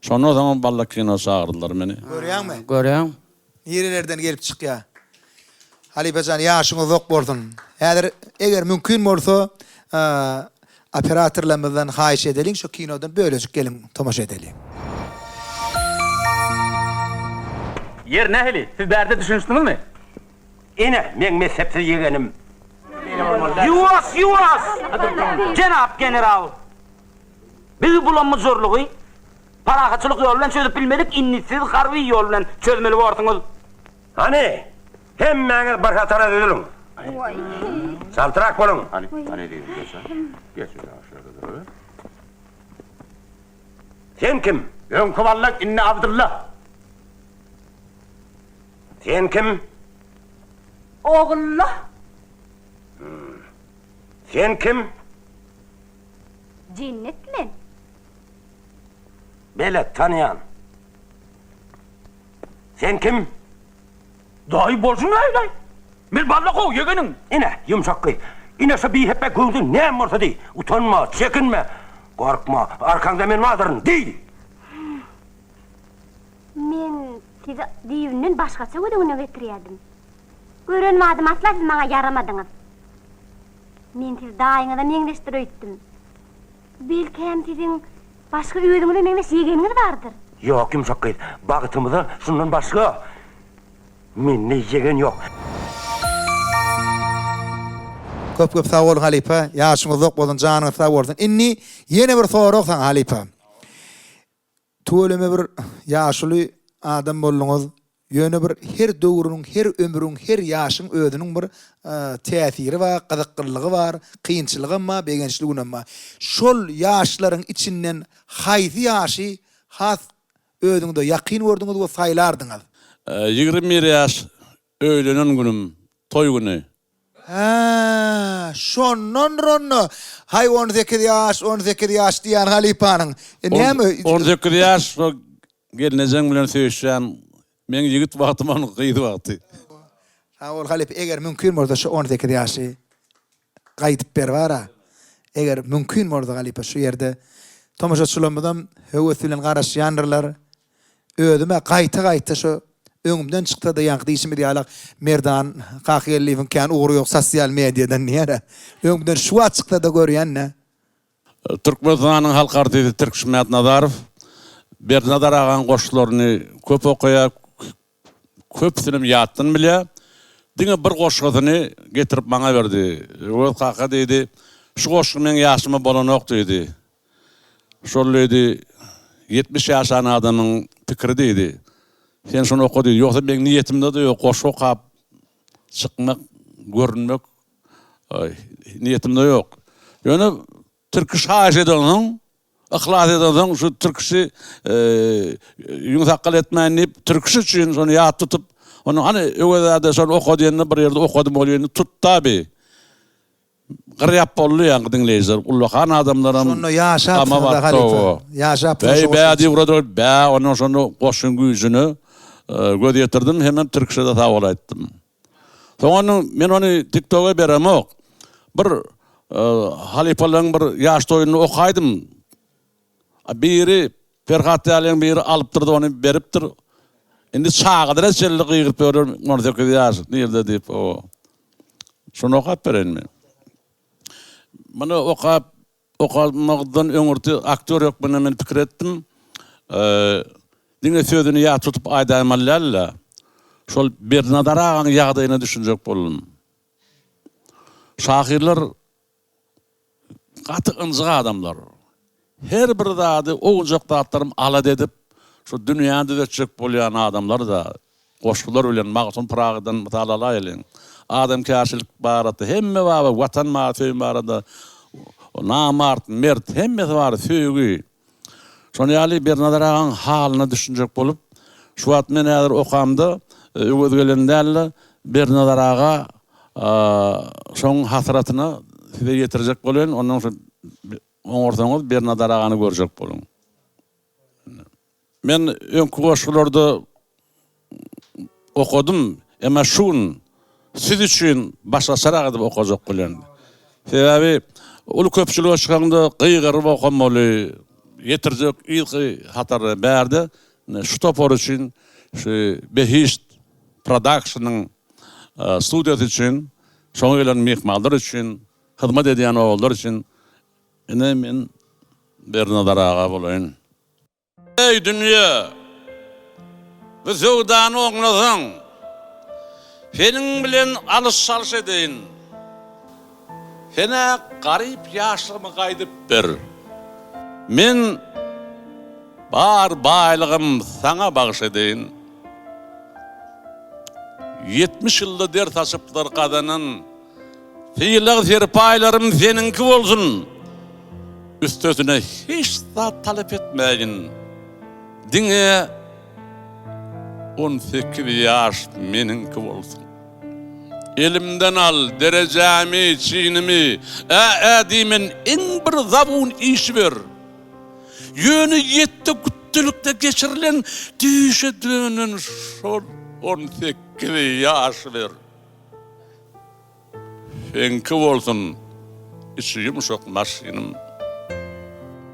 Şonu o zaman ballak kino çağırdılar meni. Görýärmi? Görýän. Nerelerden gelip çykýar? Halipejan ýaşyňyz ok boldun. Häzir eger mümkin bolsa, operatorlarymyzdan haýyş edeliň, şu kinodan bölejik gelin tomaşa edeliň. Yer nähili? Siz bärde düşünýäňizmi? Ene, men mezhepsiz yegenim. Yuwas! Jenap general. Biz bulanma zorlugy parahatçylyk ýol bilen çözüp bilmedik, innisiz harby ýol bilen çözmeli boldyňyz. Hani? Hemmeňiz bir hatara ediliň. Saltyrak bolun. Hani diýip geçer. Sen kim? Ben Kowallak inni Abdullah. Sen kim? Oğullah. Sen kim? Cinnetlen. Bele tanıyan. Sen kim? Dahi bolsun ay. Men balla kow yegenin. Ine yumşakkı. Ine şabi hep gördün ne morsa di. Utanma, çekinme. Korkma, arkanda men madırın değil. Men sizi diýünden başgaça ödegine getirýärdim. Görenmädim asla siz maňa yaramadyňyz. Men siz daýyňyza meňleşdirýdim. Belki hem sizin başga ödegine meňleş ýegeniňiz bardyr. Yok yumşakkı. Bagıtymyza şundan başga. Men ne yegen yok. Köp sag bolun Halipa, ýaşyňyz ok bolun, janyňyz sag bolsun. Inni ýene bir sorag saň Halipa. Tuğuleme bir yaşlı adam bolluňyz, ýöne bir her döwrüň, her ömrüň, her ýaşyň özüniň bir täsiri bar, gyzyklygy bar, kynçylygy ma, begençligi ma. Şol ýaşlaryň içinden haýsy ýaşy has özüňde ýakyn gördüňiz we saýlardyňyz? 21 ýaş öýlenen günüm, toý güni. Şondan ronno. Hay 18 ýaş diýen Halipanyň. Näme? 18 ýaş gelnejeň bilen söýüşýän men ýigit wagtymyň gyýdy wagty. Ol Halip eger mümkin bolsa şu 18 ýaşy gaýdyp ber bara. Eger mümkin bolsa Halip şu ýerde tomaşaçylarymyzdan höwes bilen garaşýandylar. Ödüme gaýta şu öňümden çykdy da ýanky diýişimi diýalak merdan gaýelliwin kan ugry ýok sosial mediadan näre. Öňümden şu çykdy da görýän ne? Türkmenistanyň halk artisti Türkşmät Nazarow Bernadar agan goşlaryny köp okuýar, köpsini ýatdyn bile. Diňe bir goşgyny getirip maňa berdi. O kaka diýdi, şu goşgy men ýaşyma bolanok diýdi. Şol diýdi 70 ýaşany adamyň pikiri diýdi. Sen şunu oku diýdi. Ýoksa men niýetimde de ýok, goşgy okap çykmak, görünmek niýetimde ýok. Ýöne türkü şaýyr edeniň, ihlas edeniň şu türküsi ýumşakal etmän diýip türküsi üçin şonu ýat tutup, onu hani öwede şonu oku diýende bir ýerde okudym bolýany tutdaby. Gıryap bolly ýa dinleýiler. Ulluhan adamlaram. Şonu ýaşap da Halipa. Ýaşap. Bädi uradur, onu şonu goşun güýjüni göz ýetirdim, hemen türkçede tawal aýtdym. Soňra men onu TikTok'a beremok. Bir Halipalaryň bir ýaş toýuny okaýdym. Biri Ferhat Aliň biri alypdyrdy, onu beripdir. Endi çağıdyr çelli gyýyp berýär, 18 ýaş diýildi diýip o. Şonu okap berenmi? Mana okamagdan öňürti aktör ýok, men pikir etdim. Diňe sözüni ýa tutup aýdamalylar. Şol Bernadar agan ýagdaýyna düşünjek boldum. Şahirler Gaty ınjyk adamlar. Her bir zady oňjak zatlarym ala edip şu dünýäni düzeltjek bolýan adamlar da goşgular bilen Magsum Pragadan mysalala elen. Adam käşilik barada hemme baba watan maatı barada namart mert hemme bar söýgi. Şonu ýaly bir nazaraň halyna düşünjek bolup şu wagt men häzir okamda öwüdgelendäle bir nazaraga şoň hasratyny size getirjek bolan ondan soň oňorsaňyz bir nazaragany görjek bolan. Men öňkü goşgularda okudum, ama şun siz üçün başlasarak edip okuyacak bolan. Sebebi ulu köpçülüğe çıkanda kıyıqırıp okamalı, yetircek ilki hatarı berdi. Şu topor için, şu Behişt Production'ın studiyası için, şoň gelen mehmanlar için, hizmet ediyen oğullar için men bir nazaraga bolayın. Ey dünya! Ve zöwdany oňlasaň, senin bilen alış-salış edeyin. Sene garyp ýaşlygymy gaýdyp ber. Men bar baýlygym saňa bagyş edeyin. 70 ýylda ders açypdyr gadanyn. Fiýillik serpaýlarym seninki bolsun. Üstesine hiç zat talep etmeyin. Diňe 18 ýaş meninki bolsun. Elimden al derejämi, çiğnimi, diýmen iň bir zabun iş ber. Ýöne ýetdi güttülükde geçirilen düýşe dönen şol 18 ýaş ber. Senki bolsun içi ýumşak maşinim.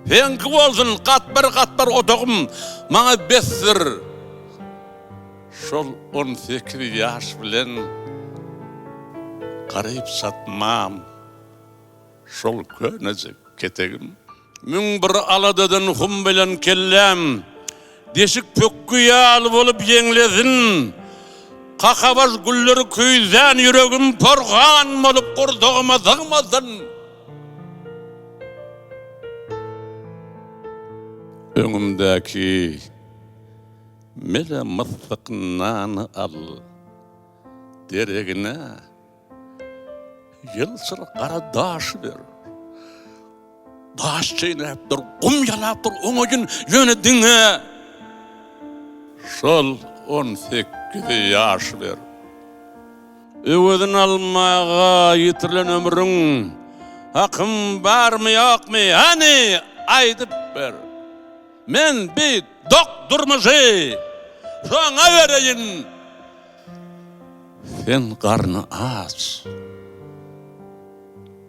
Senki bolsun gatbar otogum maňa besdir. Şol 18 ýaş bilen garyp satmam. Şol könejek ketegim. Müň bir aladadan hum bilen kellem. Deşik pökkü ýaly bolup ýeňlezin. Kakabaz gulleri küýzän ýüregim porgan bolup gurduguma sygmasyn. Öňümdäki mele mıstıknanı al deregine yılçır kara daş ver. Daş çeyneptir, kum yalaptır, ona gün yönedine. Şol 18 ýaş ver. Öwedin almaga yitirilen ömrüň hakym barmy ýokmy? Hani aýdyp ber. Men bir doktormuşy. Şoňa bereyin. Sen garny aç.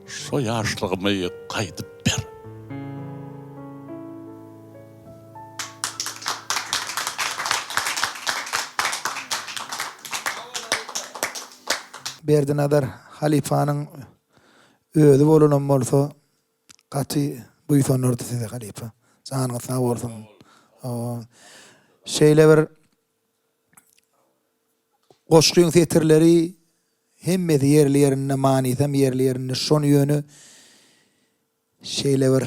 Şo ýaşlygymy gaýdyp ber. Berdinadar halifanyň özü bolan bolsa gaty buýsanardy size halifa. Sağ sağ olsun. Şeyle bir goşgyň setirleri hemme yerlerine manysam yerlerine şon ýöne şeyle bir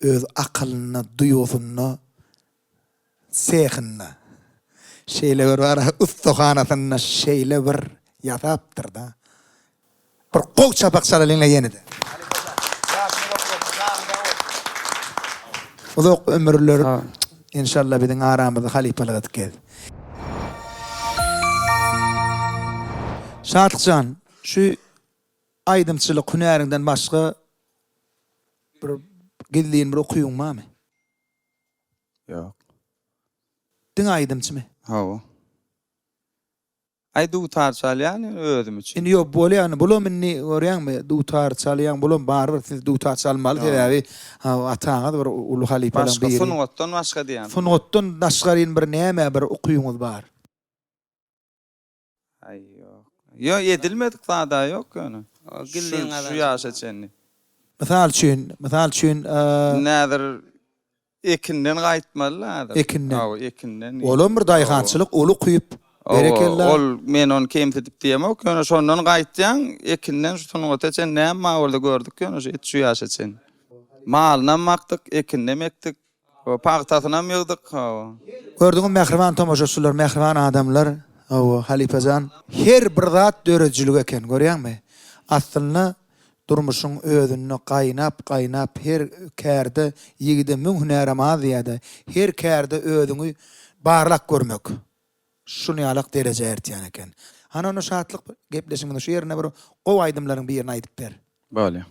öz akylyna, duýusyna, sehine. Şeyle bir var ustahanasyna şeyle bir ýatapdyr da. Bir goň çapak salalyňla ýenide. Uzak ömürler inşallah biziň aramyzda halipalyk etken. Şadykjan, şu aýdymçylyk hünärinden başga bir gildiğin bir okuýuň barmy? Ýok. Diň aýdymçymy? Hawa. Ay dutar çalýan özüm üçin. Indi ýok bolýan, bolam inni görýänmi? Dutar çalýan bolam barbyr, siz dutar çalmaly diýäbi. Ataňa bir ulu halipadan başga biri. funwatdan başga diýän. Funwatdan daşgaryn bir näme bir okuýuňyz bar. Ay ýok. Ýok edilmedik zada ýok ýöne. Gildiň Şu ýaş eçenni. Misal üçin nädir ekinden gaýtmalylar. Ekinden. Hawa ekinden. Olam bir daýgançylyk ulu kuýup Berekellah. Ol men onu kemsetip diýemok. Ýöne şondan gaýtjan ekinden şunu öteçen näme orada gördük ýöne şu ýaşaçyn. Malna maktyk, ekinde mektik. O pagtasyna mygdyk. Gördüňiz mehriban tomoşaçylar, mehriban adamlar. O Halipajan her bir zat döredjilik eken, görýärmi? Aslynda durmuşyň özüne gaýnap her kärde ýigide müň hünäramaz ýa-da her kärde özüňi barlak görmek. Şunu ýalak derejä ertýän eken. Hana onu şatlyk gepleşiňiň şu ýerine bir gow aýdymlaryň birini aýdyp ber. Böyle.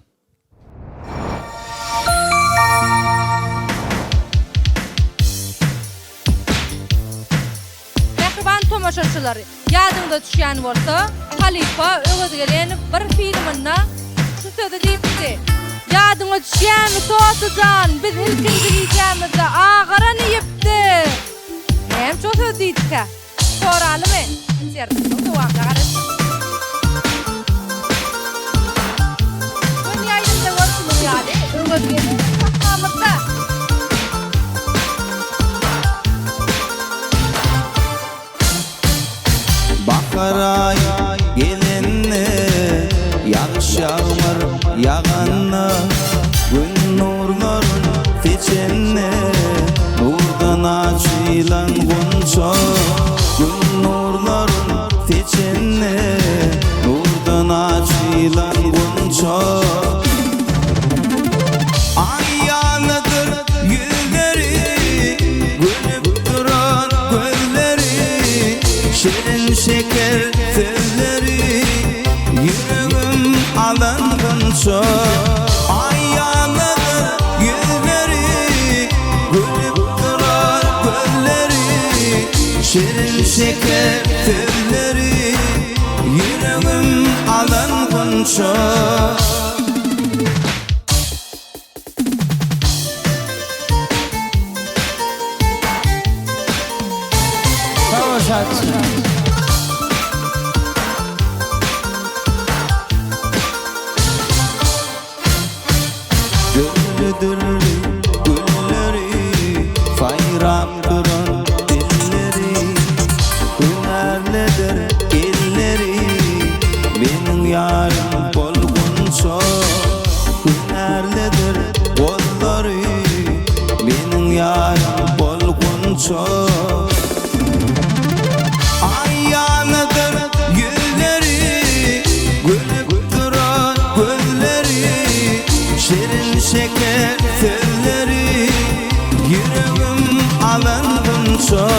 Mehriban tomoşaçylar, ýadyňda düşýän bolsa, Halipa öňe gelen bir filminde şu sözü diýipdi. Ýadyňa düşýänmi Tosajan, biz ilkinji giýjämizde agaran ýipdi. Näme şu söz diýipdi? Soralymy? Sertçe dowamda garaşyň. Bu ýaýdymda bolsun ýaly, öňe gelen sakamyzda. Bakaray gelinne yağış yağmur yağanna gün nurların seçenne nurdan açılan gonca gün nurların seçenne nurdan açılan gonca ayyanıdır yüzleri gülüp duran gözleri şirin şeker sözleri yüreğim alıngunca ayyanıdır yüzleri gülüp duran gözleri şirin şeker sözleri yüreğim alıngunca Dürlü gülleri fayram duran dilleri hünerlidir elleri benim yarım bolgunça hünerlidir kolları benim yarım bolgunça ayyanıdır yüzleri gülüp duran gözleri şirin şeker sözleri yüreğim alıngunca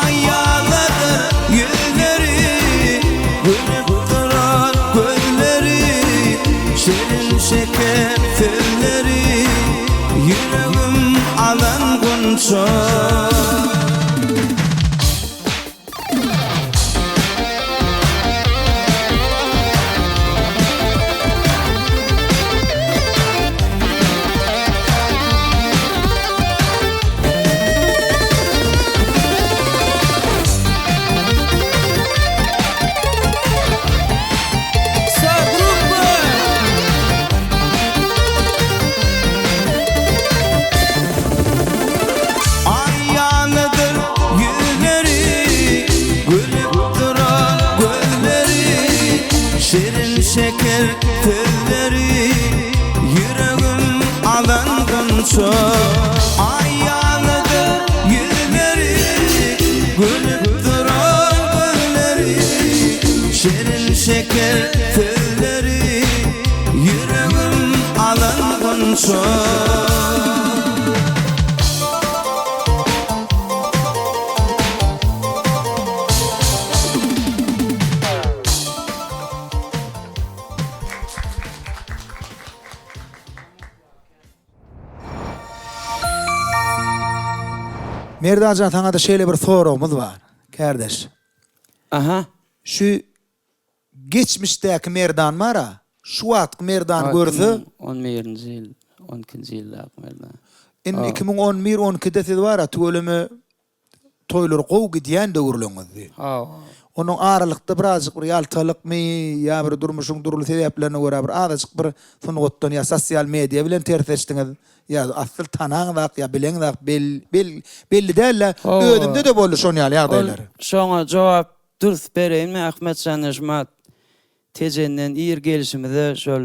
ayyanıdır yüzleri gülüp duran gözleri şirin şeker sözleri yüreğim alıngunca ayyanıdır yüzleri gülüp duran gözleri şirin şeker sözleri yüreğim alıngunca ayyanıdır yüzleri gülüp duran gözleri şirin şeker sözleri yüreğim alıngunca Merdajan sana da şeýle bir soragymyz bar, kardeş. Aha. Şu geçmişdäki merdan mara, şu wagtky merdan görse 11-nji ýyl, 12-nji ýylda merdan. 2011-12'de siz bara tölüme toylar gow gidýän döwürleňizdi. Onun aralıkta birazcık bir yaltalık mı ya bir durmuşun durulu sebeplerine göre bir azıcık bir sunugottan ya sosyal medya bilen terseştiniz ya asıl tanağdak ya bileňdak belli değiller ödümde de boldy şon ýaly ýagdaýlar. Şoňa jogap dürüst bereyinmi Ahmetcan Nejmat tejenden ýer gelişimizde şol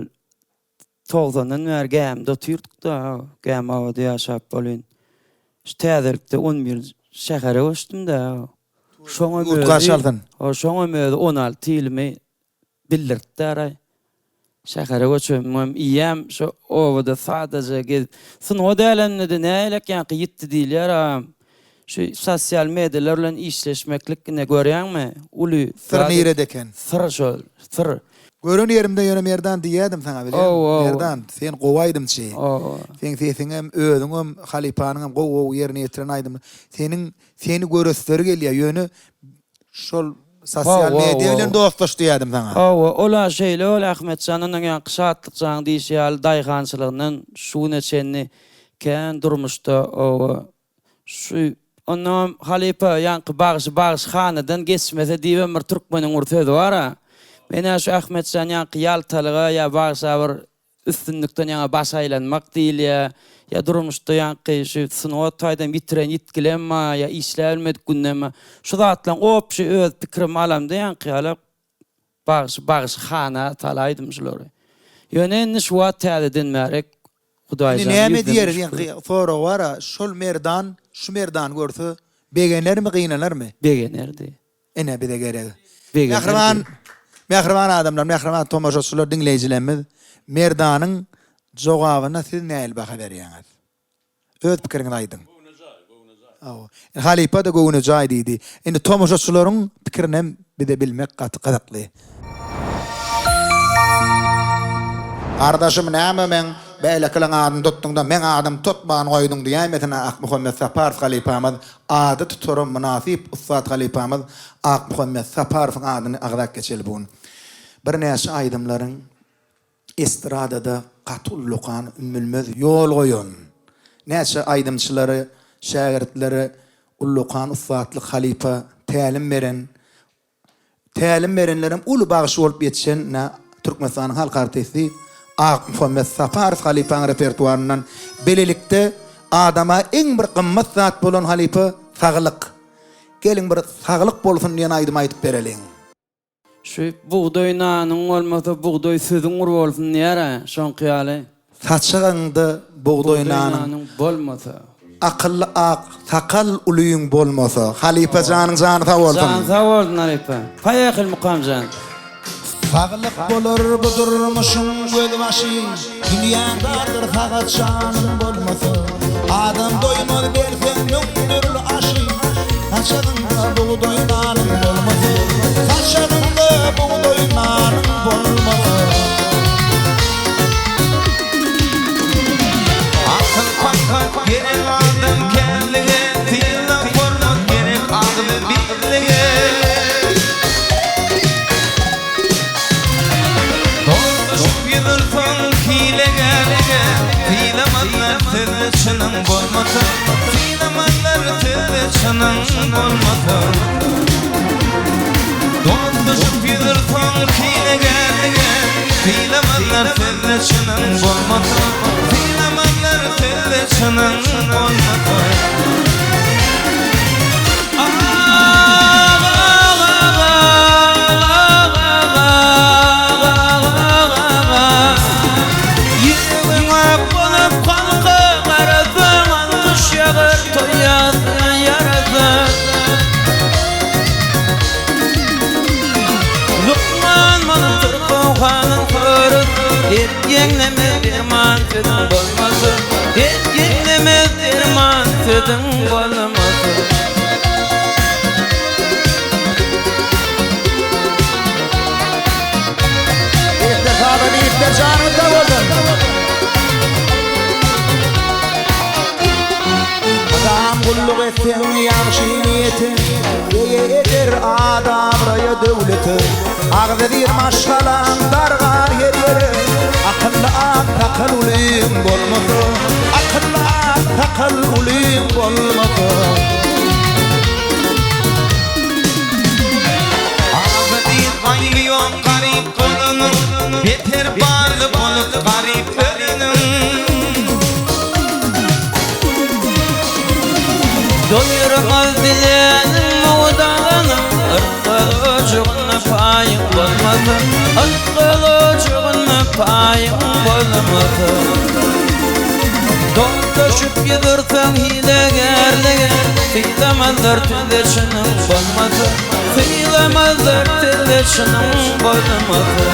90'dan beri gämde oturdyk da gäm awada ýaşap bolyn. Şu täzelikde 11 şähere goşdum da. Şoňa mözi 16 ýylmy bildirdi. Şähere goçum iyem şu owada sadaja gez. Sunuga dälenmedi nälek ýa-ki ýitdi diýler. Şu sosial medialar bilen işleşmeklikine görýärmi? Uly sır niredeken. Sır. Görün yerimde ýöne merdan diýädim sana bilen. Merdan sen gowaýdym çy. Sen sesinem özüňem halipanyň gowy ýerine ýetiren aýdym. Seni görüsteri gelýär ýöne şol sosial media bilen dostlaş diýädim sana. Ola şeýle ol Ahmetjanyň ýa şatlyk jaň diýýär daýgançylygynyň şu neçeni kän durmuşda şu onam halipa ýa bagyş hanadan geçmese diýen bir türkmeniň urtedy bar. Mena şu Ahmetjan ýa ýaltalyga ýa bagşa bir üstünlükden ýa baş aýlanmak diýilýär. Ya durmuşda ýa şu synaw taýdan bitiren ýitgilenme ýa işlämedik günnäme. Şu zatlan op şu öz pikirimi alamda ýa bagyş hana talaýdym şolary. Ýöne şu täzeden merek Hudaýja. Näme diýer ýa foro wara şol merdan şu merdan görse begenlermi gynanarmy? Begenerdi. Ene bide gerek. Mehriban adamlar, mehriban tomaşaçylar dinleýijilerimiz merdanyň jogabyna siz näil baha berýäňiz? Öz pikiriňizi aýdyň. Halipa da gowunajaý diýdi. Endi tomaşaçylaryň pikirini bide bilmek gatykly. Ardaşym näme men beýle kılan adam tutduğunda men adam tutmagan goýdum diýmetin Ak Muhammed Sapar halipamyz ady tuturum münasip Ustad halipamyz Ak Muhammed Sapar adyny agdak geçeli bugün. Bir näçe aýdymlaryň estradada gatullukan ümmülmez ýol goýun. Näçe aýdymçylary, şägirdleri ullukan Ustadlyk halipa tälim berenlerim ulu bagyş bolup ýetişen Türkmenistanyň halk artisti Ak Muhammed Sapar halipaň repertuaryndan belelikde adama en bir gymmat zat bolan halipa saglyk. Gelin bir saglyk bolsun diýen aýdym aýdyp bereliň. Şu buğday nanyň bolmasa buğday sözüň bolsun diýär, şoň ýaly. Saçyňda buğday nanyň bolmasa, akylly ak, sakal ulyň bolmasa, halipa janyň jany sag bolsun. Jany sag bolsun halipa. Paýakyl mukamjan. Saglyk bolar bu durmuşum göz başy, dünýädadyr faqat janyň bolmasa. Adam doýmaz bersen nöndürl aşy, saçyňda buğday nanyň bolmasa. Saçyňda buğday nanyň bolmasa. Akıl pakat gerek adam kendine, dilden kormak gerek aklı birliğe. Dostuşup yılırsan hilegerege, filamanlar tırçının bolmasa, filamanlar tırçının bolmasa. Dostuşup yılırsan hilegerege, filamanlar tırçının bolmasa, filamanlar tırçının bolmasa. Adam gulluk etsen ýagşy niýetin, ýeter adam raya döwleti. Agdyr maşgalan dargar ýerleri, akylly ak takal ulyň bolmasa, akylly ak takal ulyň bolmasa. bir barlı bolup garip bölünüm. Doyurmaz dilenim oğdanım, ırkılıcığına payım olmadı, ırkılıcığına payım olmadı. Dol döşüp gidirsen hilegerliğe, hiylemezler tüleşinin olmadı, hiylemezler tüleşinin olmadı.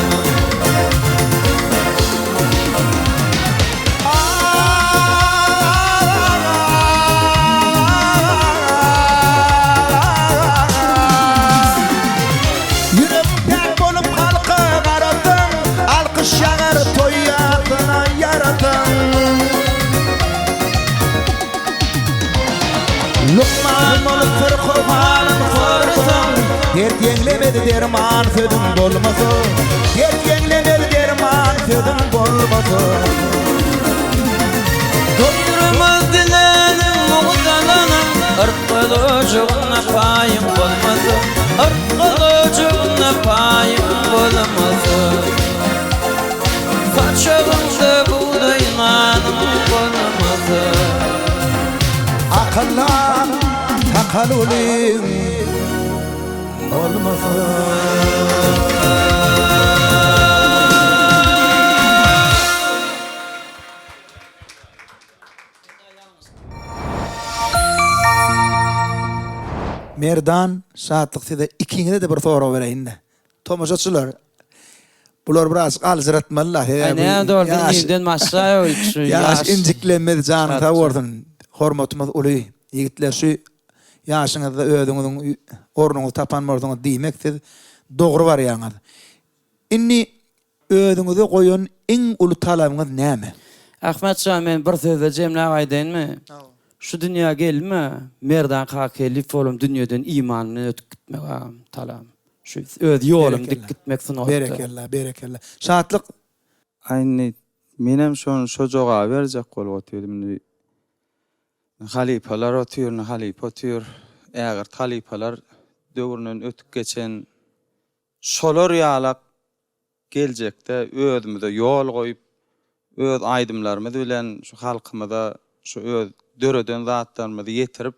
Şağır toyatına yaradın Lukman olup bir kurbanın kurdun Dert yenglemedi derman födüm bolmadı Dert yenglemedi derman födüm bolmadı Doyurmaz dilenim oğdanım, ırkılıcığına payım olmadı, ırkılıcığına payım olmadı. Saçağımda buğdaymanım olmadı. Akıllar takaluluyum olmadı Merdan saatlık size ikinize de bir soru vereyim de. Tomaşaçılar bular biraz alzıratmalılar. Ne doğru birden masaya ölçü. Yaş inciklenmedi canı tavordun. Hormatımız uluy. Yigitler şu yaşınızda ödüňiziň ornuňy tapanmardyňy diýmek dogry var ýaňyz. Inni ödüňize goýan iň uly talabyňyz näme? Ahmetcan men bir sözle jemle aýdynmy? Şu dünýä gelme, merdan kakelyp bolum dünýeden imanny ötüp gitmek talam. Şu öz ýolum dik gitmek sunaýdy. Berekellah, berekellah. Şatlyk Aýny menem şo joga berjek bolup otyrym. Halipalar otyr, halipa otyr. Eger halipalar döwründen ötüp geçen şolar ýalak geljekde özümizde ýol goýup, öz aýdymlarymyz bilen şu halkymyza şu öz döreden zatlarymyzy ýetirip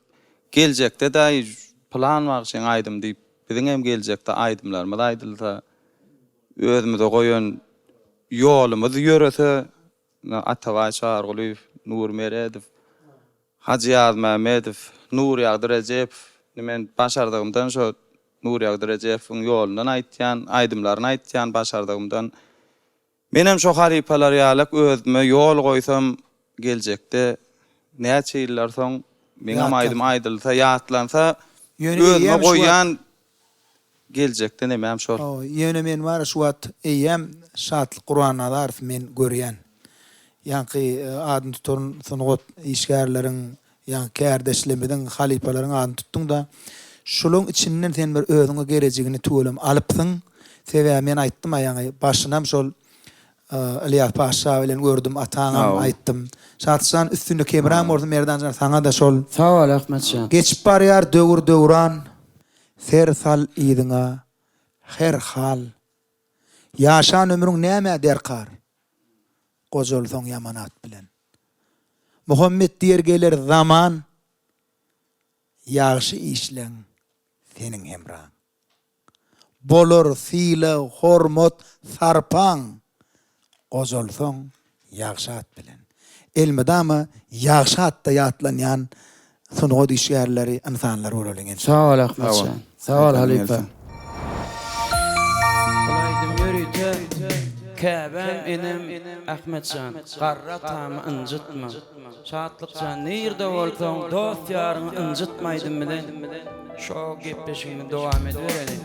geljekde de plan bagşyň aýdym diýip biziň hem geljekde aýdymlarymyz aýdylsa özümizde goýan ýolumyzy ýörese Atawa Çarguly, Nur Meredow, Hacı Yaz Mehmedow, Nur Ýagdyr Ejep, men başardygymdan şo Nur Ýagdyr Ejepowyň ýolundan aýtýan, aýdymlaryny aýtýan başardygymdan menem şo halipalar ýalak özüme ýol goýsam geljekde näçe ýyllar soň meňem aýdym aýdylsa, ýatlansa özüme goýan geljekde näme şol. Ýöne men var şu wagt eýem şatlyk Qur'ana darf men görýän. Ýa-ni adyny tutan sunugat işgärleriň ýa-ni kärdeşlemeden halipalaryň adyny tutdyň da şoluň içinden sen bir özüňe gerejigini tuğulam alypsyň. Sebäbi men aýtdym ýa-ni başynam şol Aliyat Paşa bilen gördüm, ataňam aýtdym. Şatsan üstünde kebram ordu merdanjar saňa da şol. Sag ol Ahmetcan. Geçip barýar döwür döwran ser sal ýydyňa her hal. Ýaşan ömrüň näme derkar? Gozolsoň yamanat bilen. Muhammed diýer geler zaman ýaşy işleň seniň hemraň. Bolor sile, hormat, sarpaň gozolsoň ýagşat bilen. Elmedama ýagşatda ýatlanýan sunugat işgärleri insanlar bolan. Sag ol Ahmetcan. Sag ol halipa. Olaýdym ýörüte Käbem enem Ahmetcan, garra tamy injitma. Şatlykça nirde bolsaň dost ýaryňy injitmaýdym bilen şo gepleşigini dowam ediberelim.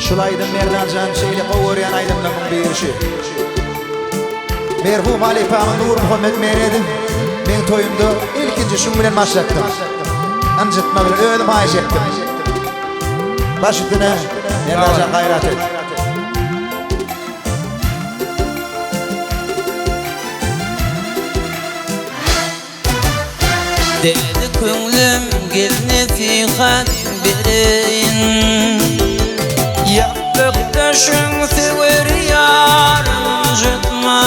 Şulaýdym merdanjan şeýle gowurýan aýdymlaryň berişi. Merhum Alipam Nur Muhammed Meredow men toýumda ilkinji şuň bilen başlatdym. Anjytma bilen özüm haýyş etdim. Başytyna merdanjan gaýrat et. Dedi köňlüm gel nesihat bereyin Yapıp döşün sever yarın jıtma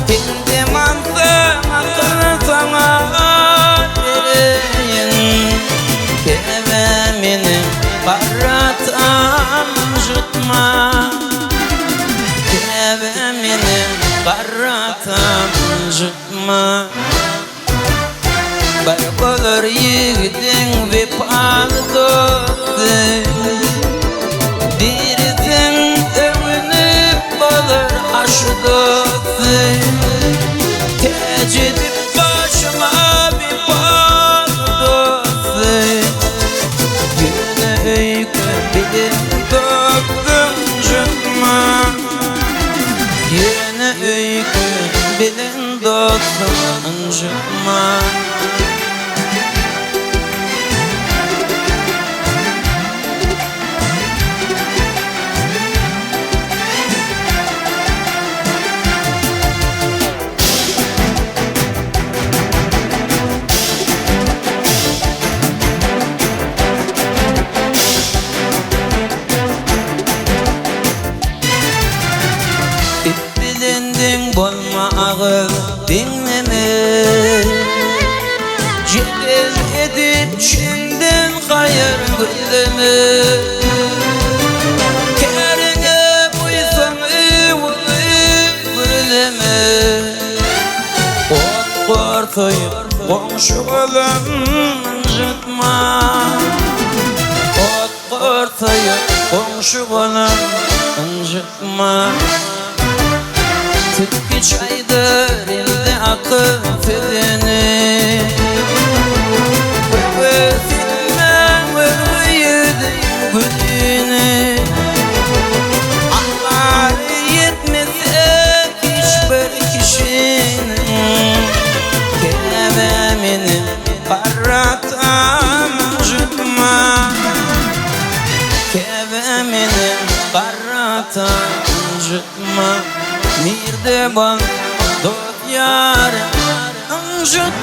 Hildim ansın akıl sana bereyin Keve meni baratan jıtma Keve meni baratan jıtma Barbalar yiğidin ve paldosu Dirizin övünüp balır aşdosu Tecedip başıma bir paldosu Yüne öykü bilin döktüm jıtma Yüne öykü bilin döktüm jıtma Bilindin bolma ağır dinleme Cebel edip şimdiden hayır gülleme Kerine buysan ıvılıp gürleme Ot kortayıp komşu olan jıtma Ot kortayıp komşu olan jıtma Tıpkı çaydır elde akıl fedeni Öğütünden öğüdün gülünü Ahlar yetmese hiçbir kişinin Kevemini baratan jıtma Kevemini baratan jıtma Nirde bal dot yar anjut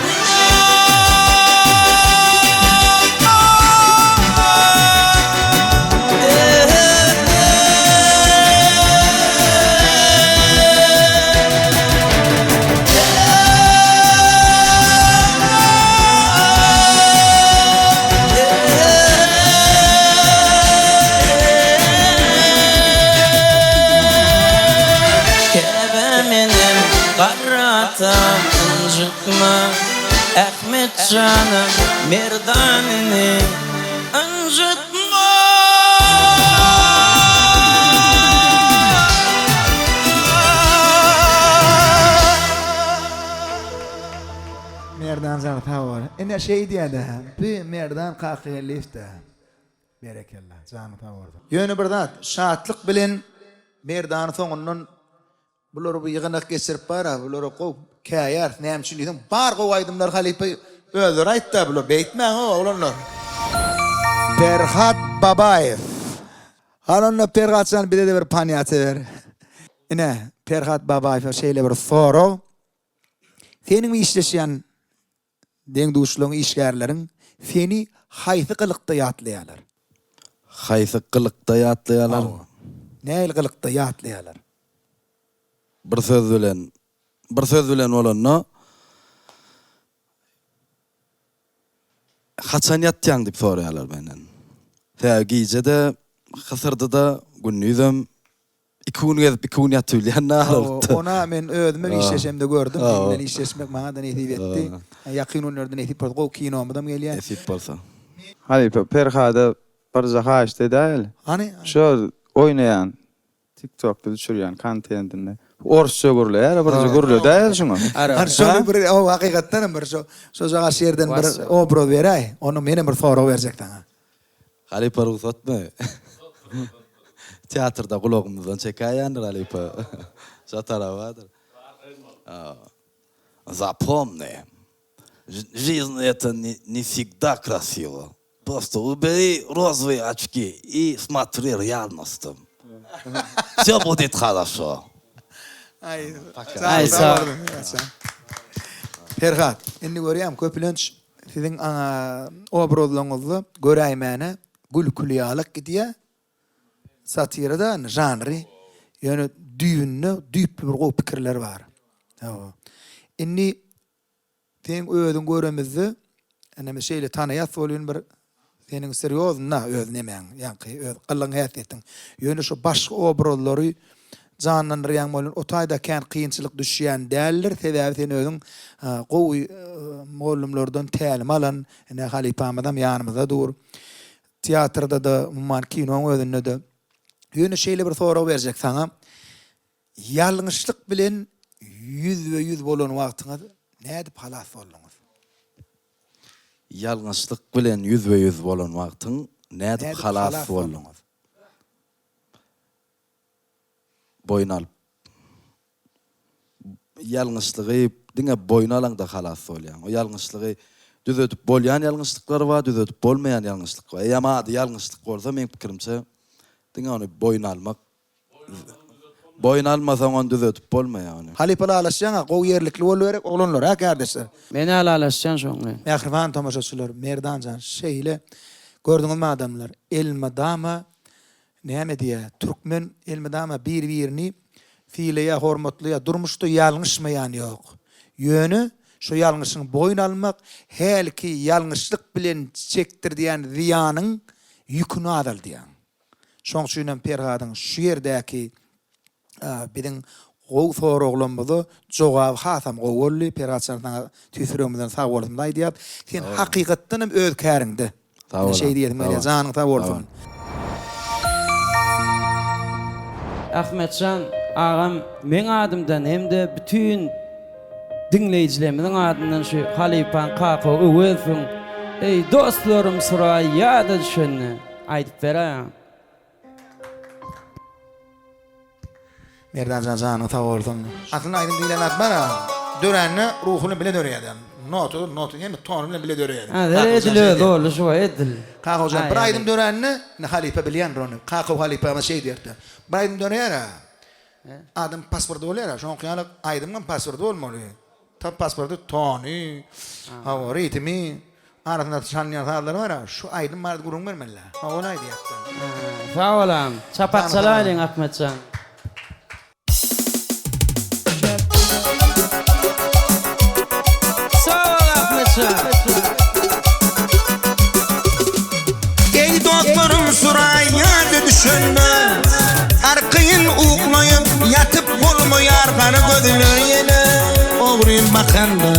Jıtma Ahmet canım merdanini anjıtma Merdan zarta var. Ene şey diýdi. Bu merdan kakylifde. Berekellah. Canı ta var. Ýöne bir zat şatlyk bilen merdan soňundan bular bu ýygynak geçirip bara, bular gow käýär näme diýdim. Bar gow aýdymlar halipa özür aýtdy bular. Beýtmäň oğlanlar. Ferhat Babaev. Hanonda Ferhatcan bir de bir paniýaty ber. Ine Ferhat Babaev şeýle bir soro. Senin işleşen deň duşluň işgärleriň seni haýsy kılykda ýatlaýarlar. Haýsy kılykda ýatlaýarlar. Näil kılykda ýatlaýarlar. Bir söz bilen bolanna haçan ýatýaň diýip soraýarlar menden. Tägije de hasyrda da günnüzem 2 gün gezip 2 gün ýatylýar. Ona men özüme işleşemde gördüm. Men işleşmek bana da näsip etdi. Ýakyn önlerden näsip bolsa gow kinomdam gelýär. Näsip bolsa. Halipa Perhada bir jahaşdy däl. Hani şo oýnaýan TikTokda düşürýän kontentini Orsça görülýär, birje görülýär däl şoňa. Hani şonu bir o hakykatdan bir şo jaga şerden bir obro beräý. Onu meni bir soro berjekdiň. Halipa ruhsatmy? Teatrda kulağımızdan çekäýändir Halipa. Zatarawadyr. Запомни, жизнь это не всегда красиво. Просто убери розовые очки и смотри реальностью. Все будет хорошо. Ay sağ ol. Ferhat, inni görýärm köpülenç sizin obrazlaryňyzy göräýmäne gülkülýalyk gidiýär. Satirada janry, ýöne düýünne düýp bir gowy pikirler bar. Inni sen özüň göremizdi, ana meşeyle tanaýat bolýan bir senin seriozna öz nemeň, ýa-ni öz qylyň häsiýetiň. Ýöne şu başga obrazlary janlanýan bolan o taýda kän kynçylyk düşýän däldir, sebäbi sen özüň gowy molumlardan tälim alan, ene halipamyzam ýanymyzda dur. Teatrda da, umman kinoň özünde de. Ýöne şeýle bir soraw berjek saňa. Ýalňyşlyk bilen 100% bolan wagtyňyz nädip halas boldyňyz? Ýalňyşlyk bilen 100% bolan wagtyň nädip halas boldyňyz? Boyun alıp. Ýalňyşlygy diňe boyun alanda halas bolýan. O ýalňyşlygy düzötüp bolýan ýalňyşlyklar bar, düzötüp bolmaýan ýalňyşlyk bar. Ýa-ma ýalňyşlyk bolsa men pikirimçe diňe onu boyun almak. Boyun almasaň onu düzötüp bolmaýan. Halipala alaşýan gowy ýerlikli bolup berek oglanlar ha kardeşler. Meni alaşýan şoňy. Mährifan tamaşaçylar, merdanjan şeýle gördüňizmi adamlar, elmadama näme diýär? Türkmen elmadama bir-birini fiileye hormatlyya durmuşdy, ýalňyşmaýan ýok. Ýöne şu ýalňyşyň boyun almak, helki ýalňyşlyk bilen çekdirdiýän ziýanyň ýüküni adaldyýan. Şoň üçin Perhadyň şu ýerdäki biziň gowy soraglarymyzy jogab hasam gowully Perhatçylardan tüýsüremizden sag bolsun diýip, sen hakykatdan hem öz käriňde. Şeý diýelim, janyň sag bolsun. Ahmetcan ağam men adımdan hem de bütün dinleyicilerimizin adından şu Halipan Kako öwelfün ey dostlarım suray ýa-da düşenni aýdyp berýär. Merdan janyň sag bolsun. Aslında aýdym diýilen atmara, dörenni ruhuny bile döreýär. Notu hem tonu bile bile döreýär. Ha, edil dolu şu edil. Kako jan bir aýdym dörenni ne halipa bilýän rony. Kako halipa şeý diýerdi. Bir aýdym döreýär. Adam pasportu bolýar, şoň ýaly aýdymdan pasportu bolmaly. Ta pasportu tony, hawa ritmi, arasynda şanýan hallar bar, şu aýdym bar gurun bermeli. Hawa aýdýatdy. Sağ olam. Çapatçalaýyn Ahmetcan. Ey dostlarım suraýa düşende, arkayın uğlayıp yatıp bolmaýar gany gözüler ýene. Ogryn bakanda,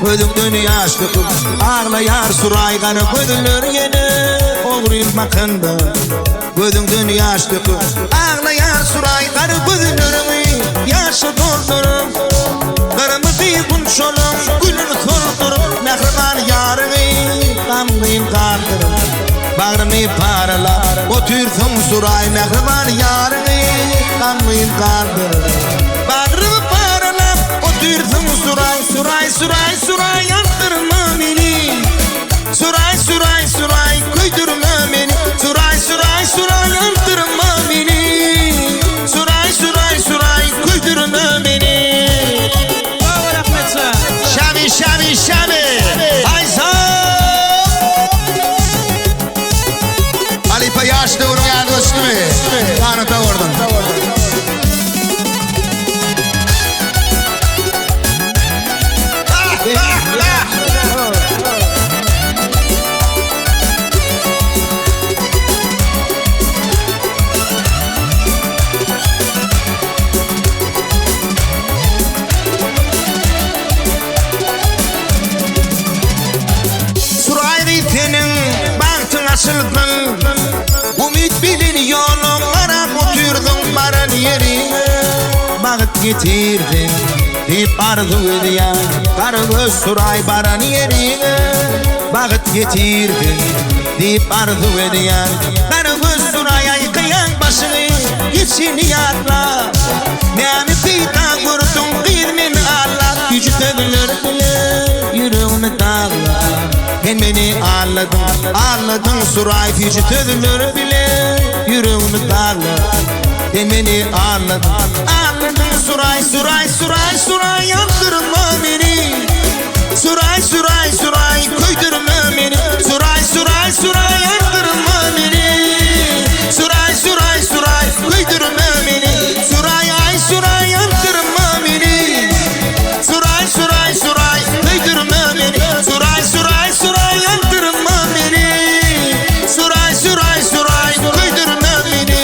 gözüňden ýaş töküp ağlaýar suraý gany gözüler ýene. Ogryn bakanda, gözüňden ýaş töküp ağlaýar suraý gany gözülerimi ýaşy doldurup. Garymyzy gün şolum gülün soldurup, nährman ýarymy gamlyn gardyryp. Bağrını paralap, otursun suray mehriban yarını kanmıyın kardır. Bağrını paralap, otursun suray yandırma beni. Suray köydürme beni. Suray yandırma beni. Suray köydürme beni. Şami Aysa Halipa yaşlı vurun yani üstüme. Kanıta vurdun. Surayri senin baktın açıldın. Umid bilin yollara oturdun baran yerine. Bağıt getirdin deyip arzu ediyen Karagöz suray baran yerine. Bağıt getirdin deyip arzu ediyen Karagöz suray aykıyan başını içini yatla. Näme peyda gördün bilmin Allah. Gücü tövülür bile yüreğimi dağla. Sen beni anladın suray gücü tövülür bile yüreğimi dağla. Sen beni anladın suray yandırma beni. Suray Köydürme beni Suray suray suray yandırma beni Suray suray suray Köydürme beni Suray ay suray yandırma beni Suray suray suray Köydürme beni Suray suray suray yandırma beni Suray suray suray Köydürme beni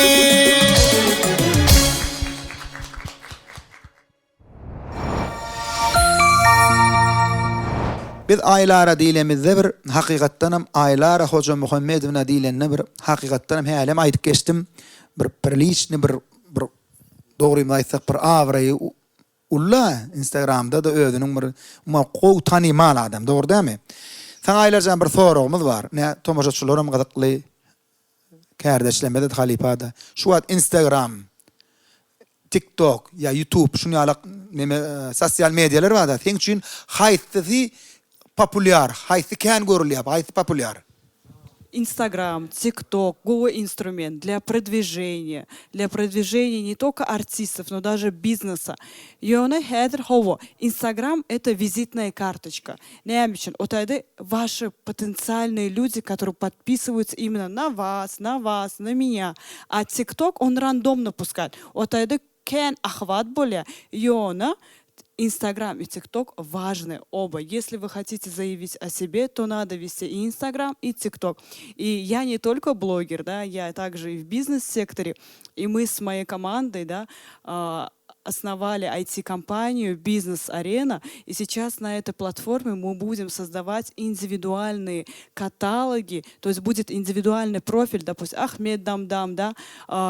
Biz aylara diýlemizde bir hakykatdanam aylara Hoca Muhammedowna diýlenne bir hakykatdanam hälem aýdyp geçdim. Bir priliçni bir dogrymy aýtsak bir awraýy ulla Instagramda da özüniň bir gow tanymal adam, dogry dämi? Sen aylarjan bir soragymyz bar. Ne tomoşaçylarym gadykly kärdeşlemede halipada. Şu wagt Instagram, TikTok ya YouTube şunu alak sosyal medyalar var da. Sen üçin haýsy популяр, haýsy kän görülýär, haýsy популяр? Инстаграм, ТикТок, Google инструмент для продвижения не только артистов, но даже бизнеса. И он хәзер хово. Инстаграм это визитная карточка. Näme üçin? Otayda ваши потенциальные люди, которые подписываются именно на вас, на меня. А ТикТок он рандомно пускает. Otayda кän охват более. И он Инстаграм и ТикТок важны оба. Если вы хотите заявить о себе, то надо вести и Инстаграм, и ТикТок. И я не только блогер, да, я также и в бизнес-секторе. И мы с моей командой, да, основали IT-компанию «Бизнес-арена», и сейчас на этой платформе мы будем создавать индивидуальные каталоги, то есть будет индивидуальный профиль, допустим, Ахмед Дамдам, да,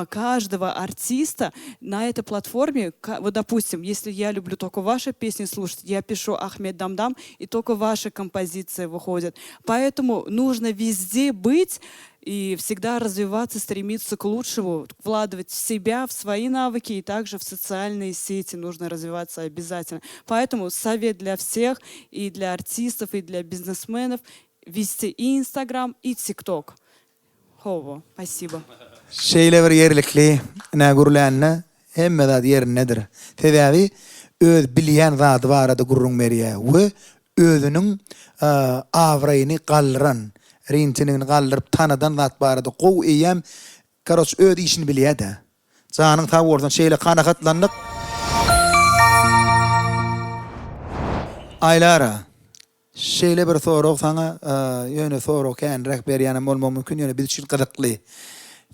каждого артиста на этой платформе. Вот, допустим, если я люблю только ваши песни слушать, я пишу Ахмед Дамдам, и только ваши композиции выходят. Поэтому нужно везде быть и всегда развиваться, стремиться к лучшему, вкладывать в себя, в свои навыки, и также в социальные сети нужно развиваться обязательно. Поэтому совет для всех, и для артистов, и для бизнесменов, вести и Инстаграм, и ТикТок. Хово, спасибо. Şeýle bir ýerlikli, nägürlänne, hemme zat ýerindedir. Sebäbi öz bilýän zady barada gurrun berýär we özüniň awraýyny galdyran, rintinini galdyryp tanadan zat barada gow eýem, karoç öz işini bilýär-de. Janyň taby bolsan şeýle kanakatlandyk. Aylara, şeýle bir sorag saňa ýöne sorag känrek berýänem bolmagy mümkin, ýöne biz üçin gyzykly.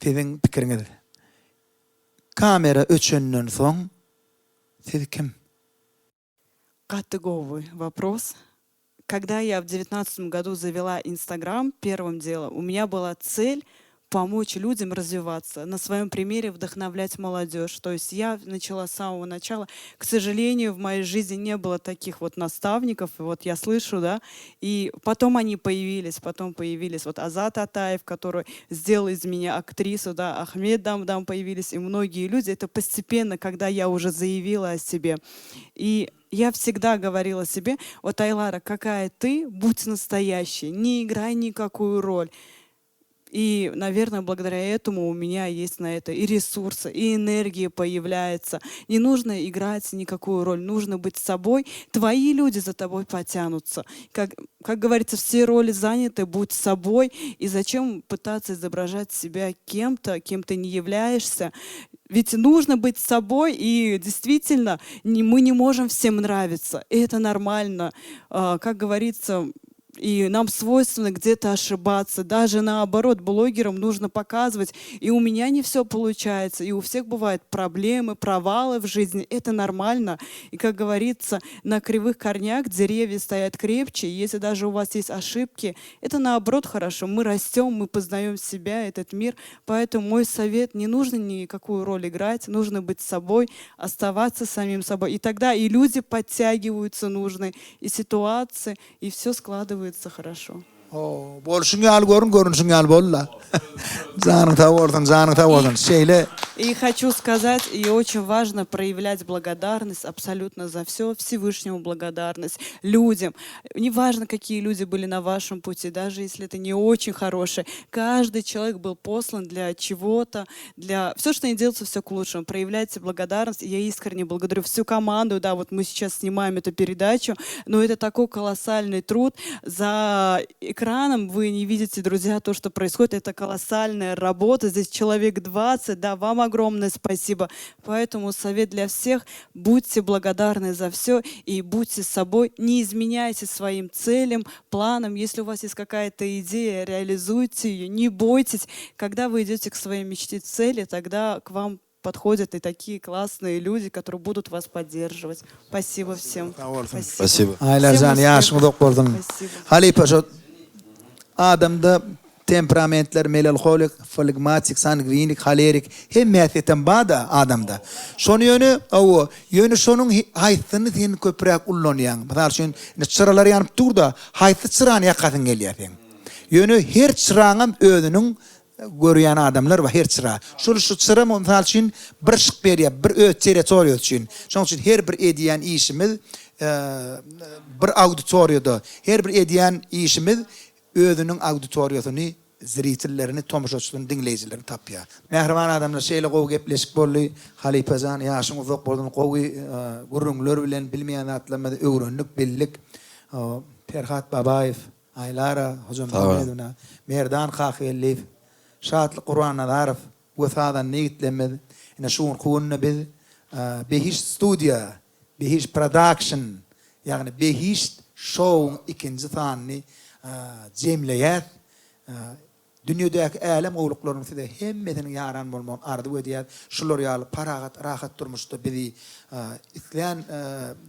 Sizin pikiriňiz. Kamera öçünden soň siz kim? Категорий вопрос. Когда я в 2019 году завела Инстаграм, первым делом у меня была цель помочь людям развиваться, на своем примере вдохновлять молодежь. То есть я начала с самого начала. К сожалению, в моей жизни не было таких вот наставников, и вот я слышу, да, и потом они появились, вот Азат Атаев, который сделал из меня актрису, да, Ахмед Дамдам появились, и многие люди. Это постепенно, когда я уже заявила о себе. И я всегда говорила себе: вот, Айлара, какая ты, будь настоящей, не играй никакую роль. И, наверное, благодаря этому у меня есть на это и ресурсы, и энергия появляется. Не нужно играть никакую роль, нужно быть собой. Твои люди за тобой потянутся. Как говорится, все роли заняты, будь собой. И зачем пытаться изображать себя кем-то, кем ты не являешься? Ведь нужно быть собой, и действительно мы не можем всем нравиться. И это нормально. Как говорится, и нам свойственно где-то ошибаться. Даже наоборот, блогерам нужно показывать. И у меня не все получается. И у всех бывают проблемы, провалы в жизни. Это нормально. И, как говорится, на кривых корнях деревья стоят крепче. Если даже у вас есть ошибки, это наоборот хорошо. Мы растем, мы познаем себя, этот мир. Поэтому мой совет: не нужно никакую роль играть. Нужно быть собой, оставаться самим собой. И тогда и люди подтягиваются нужные, и ситуации, и все складывается хорошо. Bolşun ýaly görün, görünüşün ýaly bolla. Zanyň taw bolsun, zanyň taw bolsun. Şeýle. И хочу сказать, и очень важно проявлять благодарность абсолютно за все, Всевышнему благодарность, людям. Неважно, какие люди были на вашем пути, даже если это не очень хорошие. Каждый человек был послан для чего-то, для... Все, что не делается, все к лучшему. Проявляйте благодарность. И я искренне благодарю всю команду. Да, вот мы сейчас снимаем эту передачу, но это такой колоссальный труд. За экраном вы не видите, друзья, то, что происходит. Это колоссальная работа. Здесь человек 20. Да, вам огромное спасибо. Поэтому совет для всех: будьте благодарны за все и будьте собой, не изменяйте своим целям, планам. Если у вас есть какая-то идея, реализуйте ее, не бойтесь. Когда вы идете к своей мечте, цели, тогда к вам подходят и такие классные люди, которые будут вас поддерживать. Спасибо всем. Спасибо. Aylarcan yaşmıdık boldun. Halipa şu adamda temperamentler, melankolik, flegmatik, sangvinik, halerik hem mäheten bada adamda. Şonu yönü şonun haytyny sen köprek ullanýan. Mesela şun çıralar yanıp durda hayty çyrany ýakatyn gelýär. Yönü her çıraňam özünün görýän adamlar we her çıra. Şu çıra mesela şun bir şyk berýär, bir öz territoriýa üçin. Şoň üçin her bir edýän işimiz bir auditoriýada, her bir edýän işimiz özünün auditoriýasyny, ziritellerini, tomuşaçylaryny, dinleýijilerini tapýar. Mehriban adamlar şeýle gowy gepleşik boldy. Halipajan ýaşyň uzak boldun, gowy gurrunlar bilen bilmeýän atlamada öwrenlik, billik. Ferhat Babayev, Aylara Hocam Mehmeduna, Merdan Kahyelliv, Şatly Qur'an Nazarov, Wefadan Nigitlemed, ina şuň kuwunna biz Behiş Studio, Behiş Production, ýagny Behiş Show ikinji sanny cemleýär. Dünýädäki älim owluklaryny size hemmesini ýaran bolmagy ardy ödýär. Şular ýaly paragat, rahat durmuşda bizi isleýän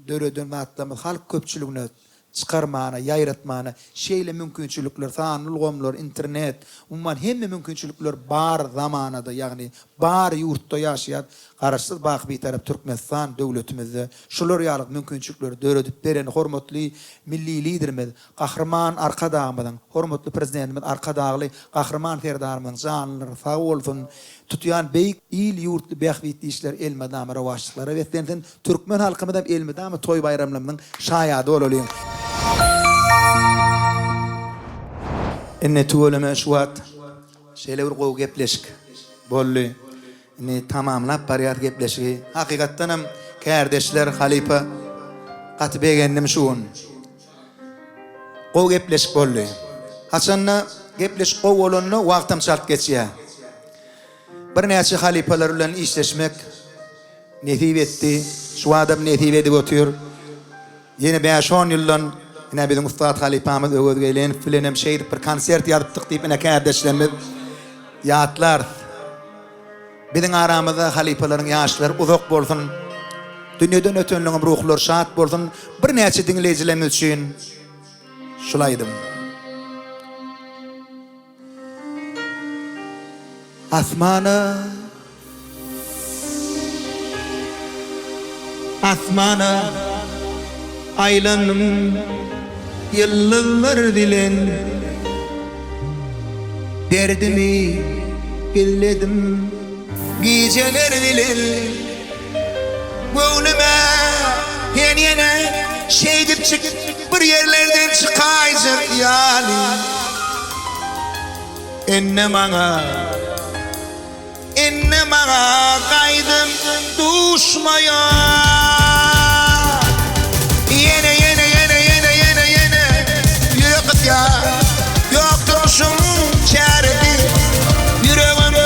döredän atlamaz halk köpçüligine çıkarmana, ýayratmana şeýle mümkinçilikler, sanly gomlar, internet, umman hemme mümkinçilikler bar zamanada, ýagny bar ýurtda ýaşaýan garaşsyz baky bir tarap Türkmenistan döwletimizde şular ýaly mümkinçilikler döredip beren hormatly milli liderimiz, gahrman arkadağımyň, hormatly prezidentimiz, arkadağly gahrman ferdarymyň janly sag bolsun, tutýan beýik il ýurtly bähwitli işler elmedamy rawaçlyklara we Türkmen halkymyň elmedamy toy bayramlarynyň şaýady bolalýar. Inne tuwlama şuwat şeýle bir gowy gepleşik boldy. Ni tamamlap barýar gepleşigi. Hakykatdan hem kardeşler Halipa gaty begendim şuun. Gowy gepleşik boldy. Haçanna gepleşik gowy bolanyny wagtym çalt geçýär. Bir näçe halipalar bilen işleşmek nesip etdi. Şu adam nesip edip otur. Yine 5-10 ýyldan ine bizim Ustad Halipamyz öwürgelen filenem şeýdi bir konsert ýazypdyk diýip ine kardeşlerimiz ýatlar. Bizim aramyzda halipalaryň ýaşlary uzak bolsun. Dünýeden ötenliň ruhlar şat bolsun. Bir näçe dinleýijilerimiz üçin şulaýdym. Asmana aylanım yıllar dilen derdimi billedim geceler dilen gönlüme yene şey dip çık bir yerlerden çıkayacak yani enne mana kaydım düşmaya yine yürek ya yok duruşum çaredi yüreğimde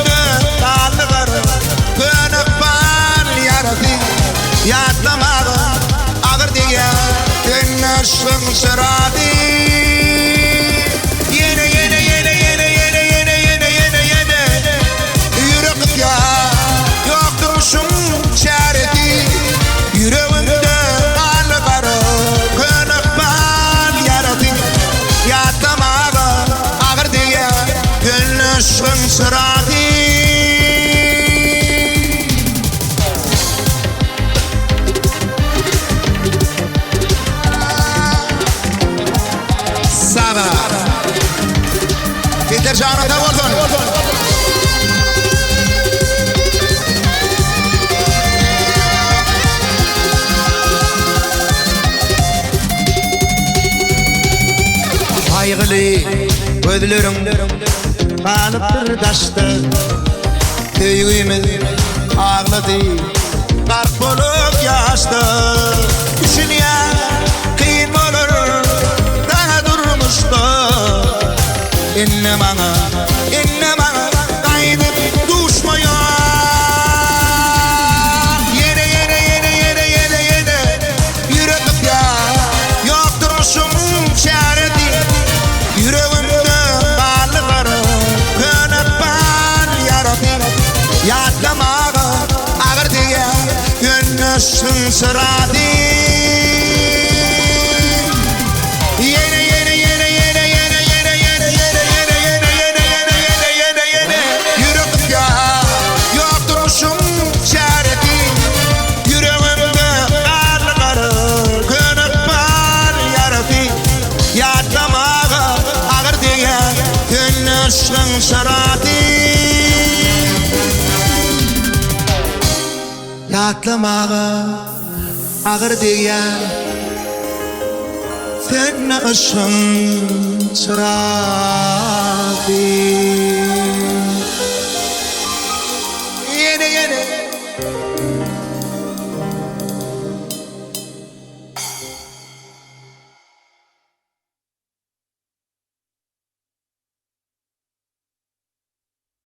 kaldılar gönük bal yaradı yatlamadım ağır diye güneşin sıradı yaşlı gözlerim kalıptır taştı Tüyüğümüz ağladı Karp olup yaştı Düşünüye kıyın olur Daha durmuştu İnne bana kaydım düşmaya Yere Yürek ya Yok durmuşum çareti Yüreğimde bağlıları Könöpen yaradı Yatlamağı ağır diye Gönlüsün sıradı Yürek ya Yok durmuşum çareti Yüreğimde bağlıları Könöpen yaradı Yatlamağı ağır diye Gönlüsün sıradı Yatlamağı ağır diye Sen ışın çıradı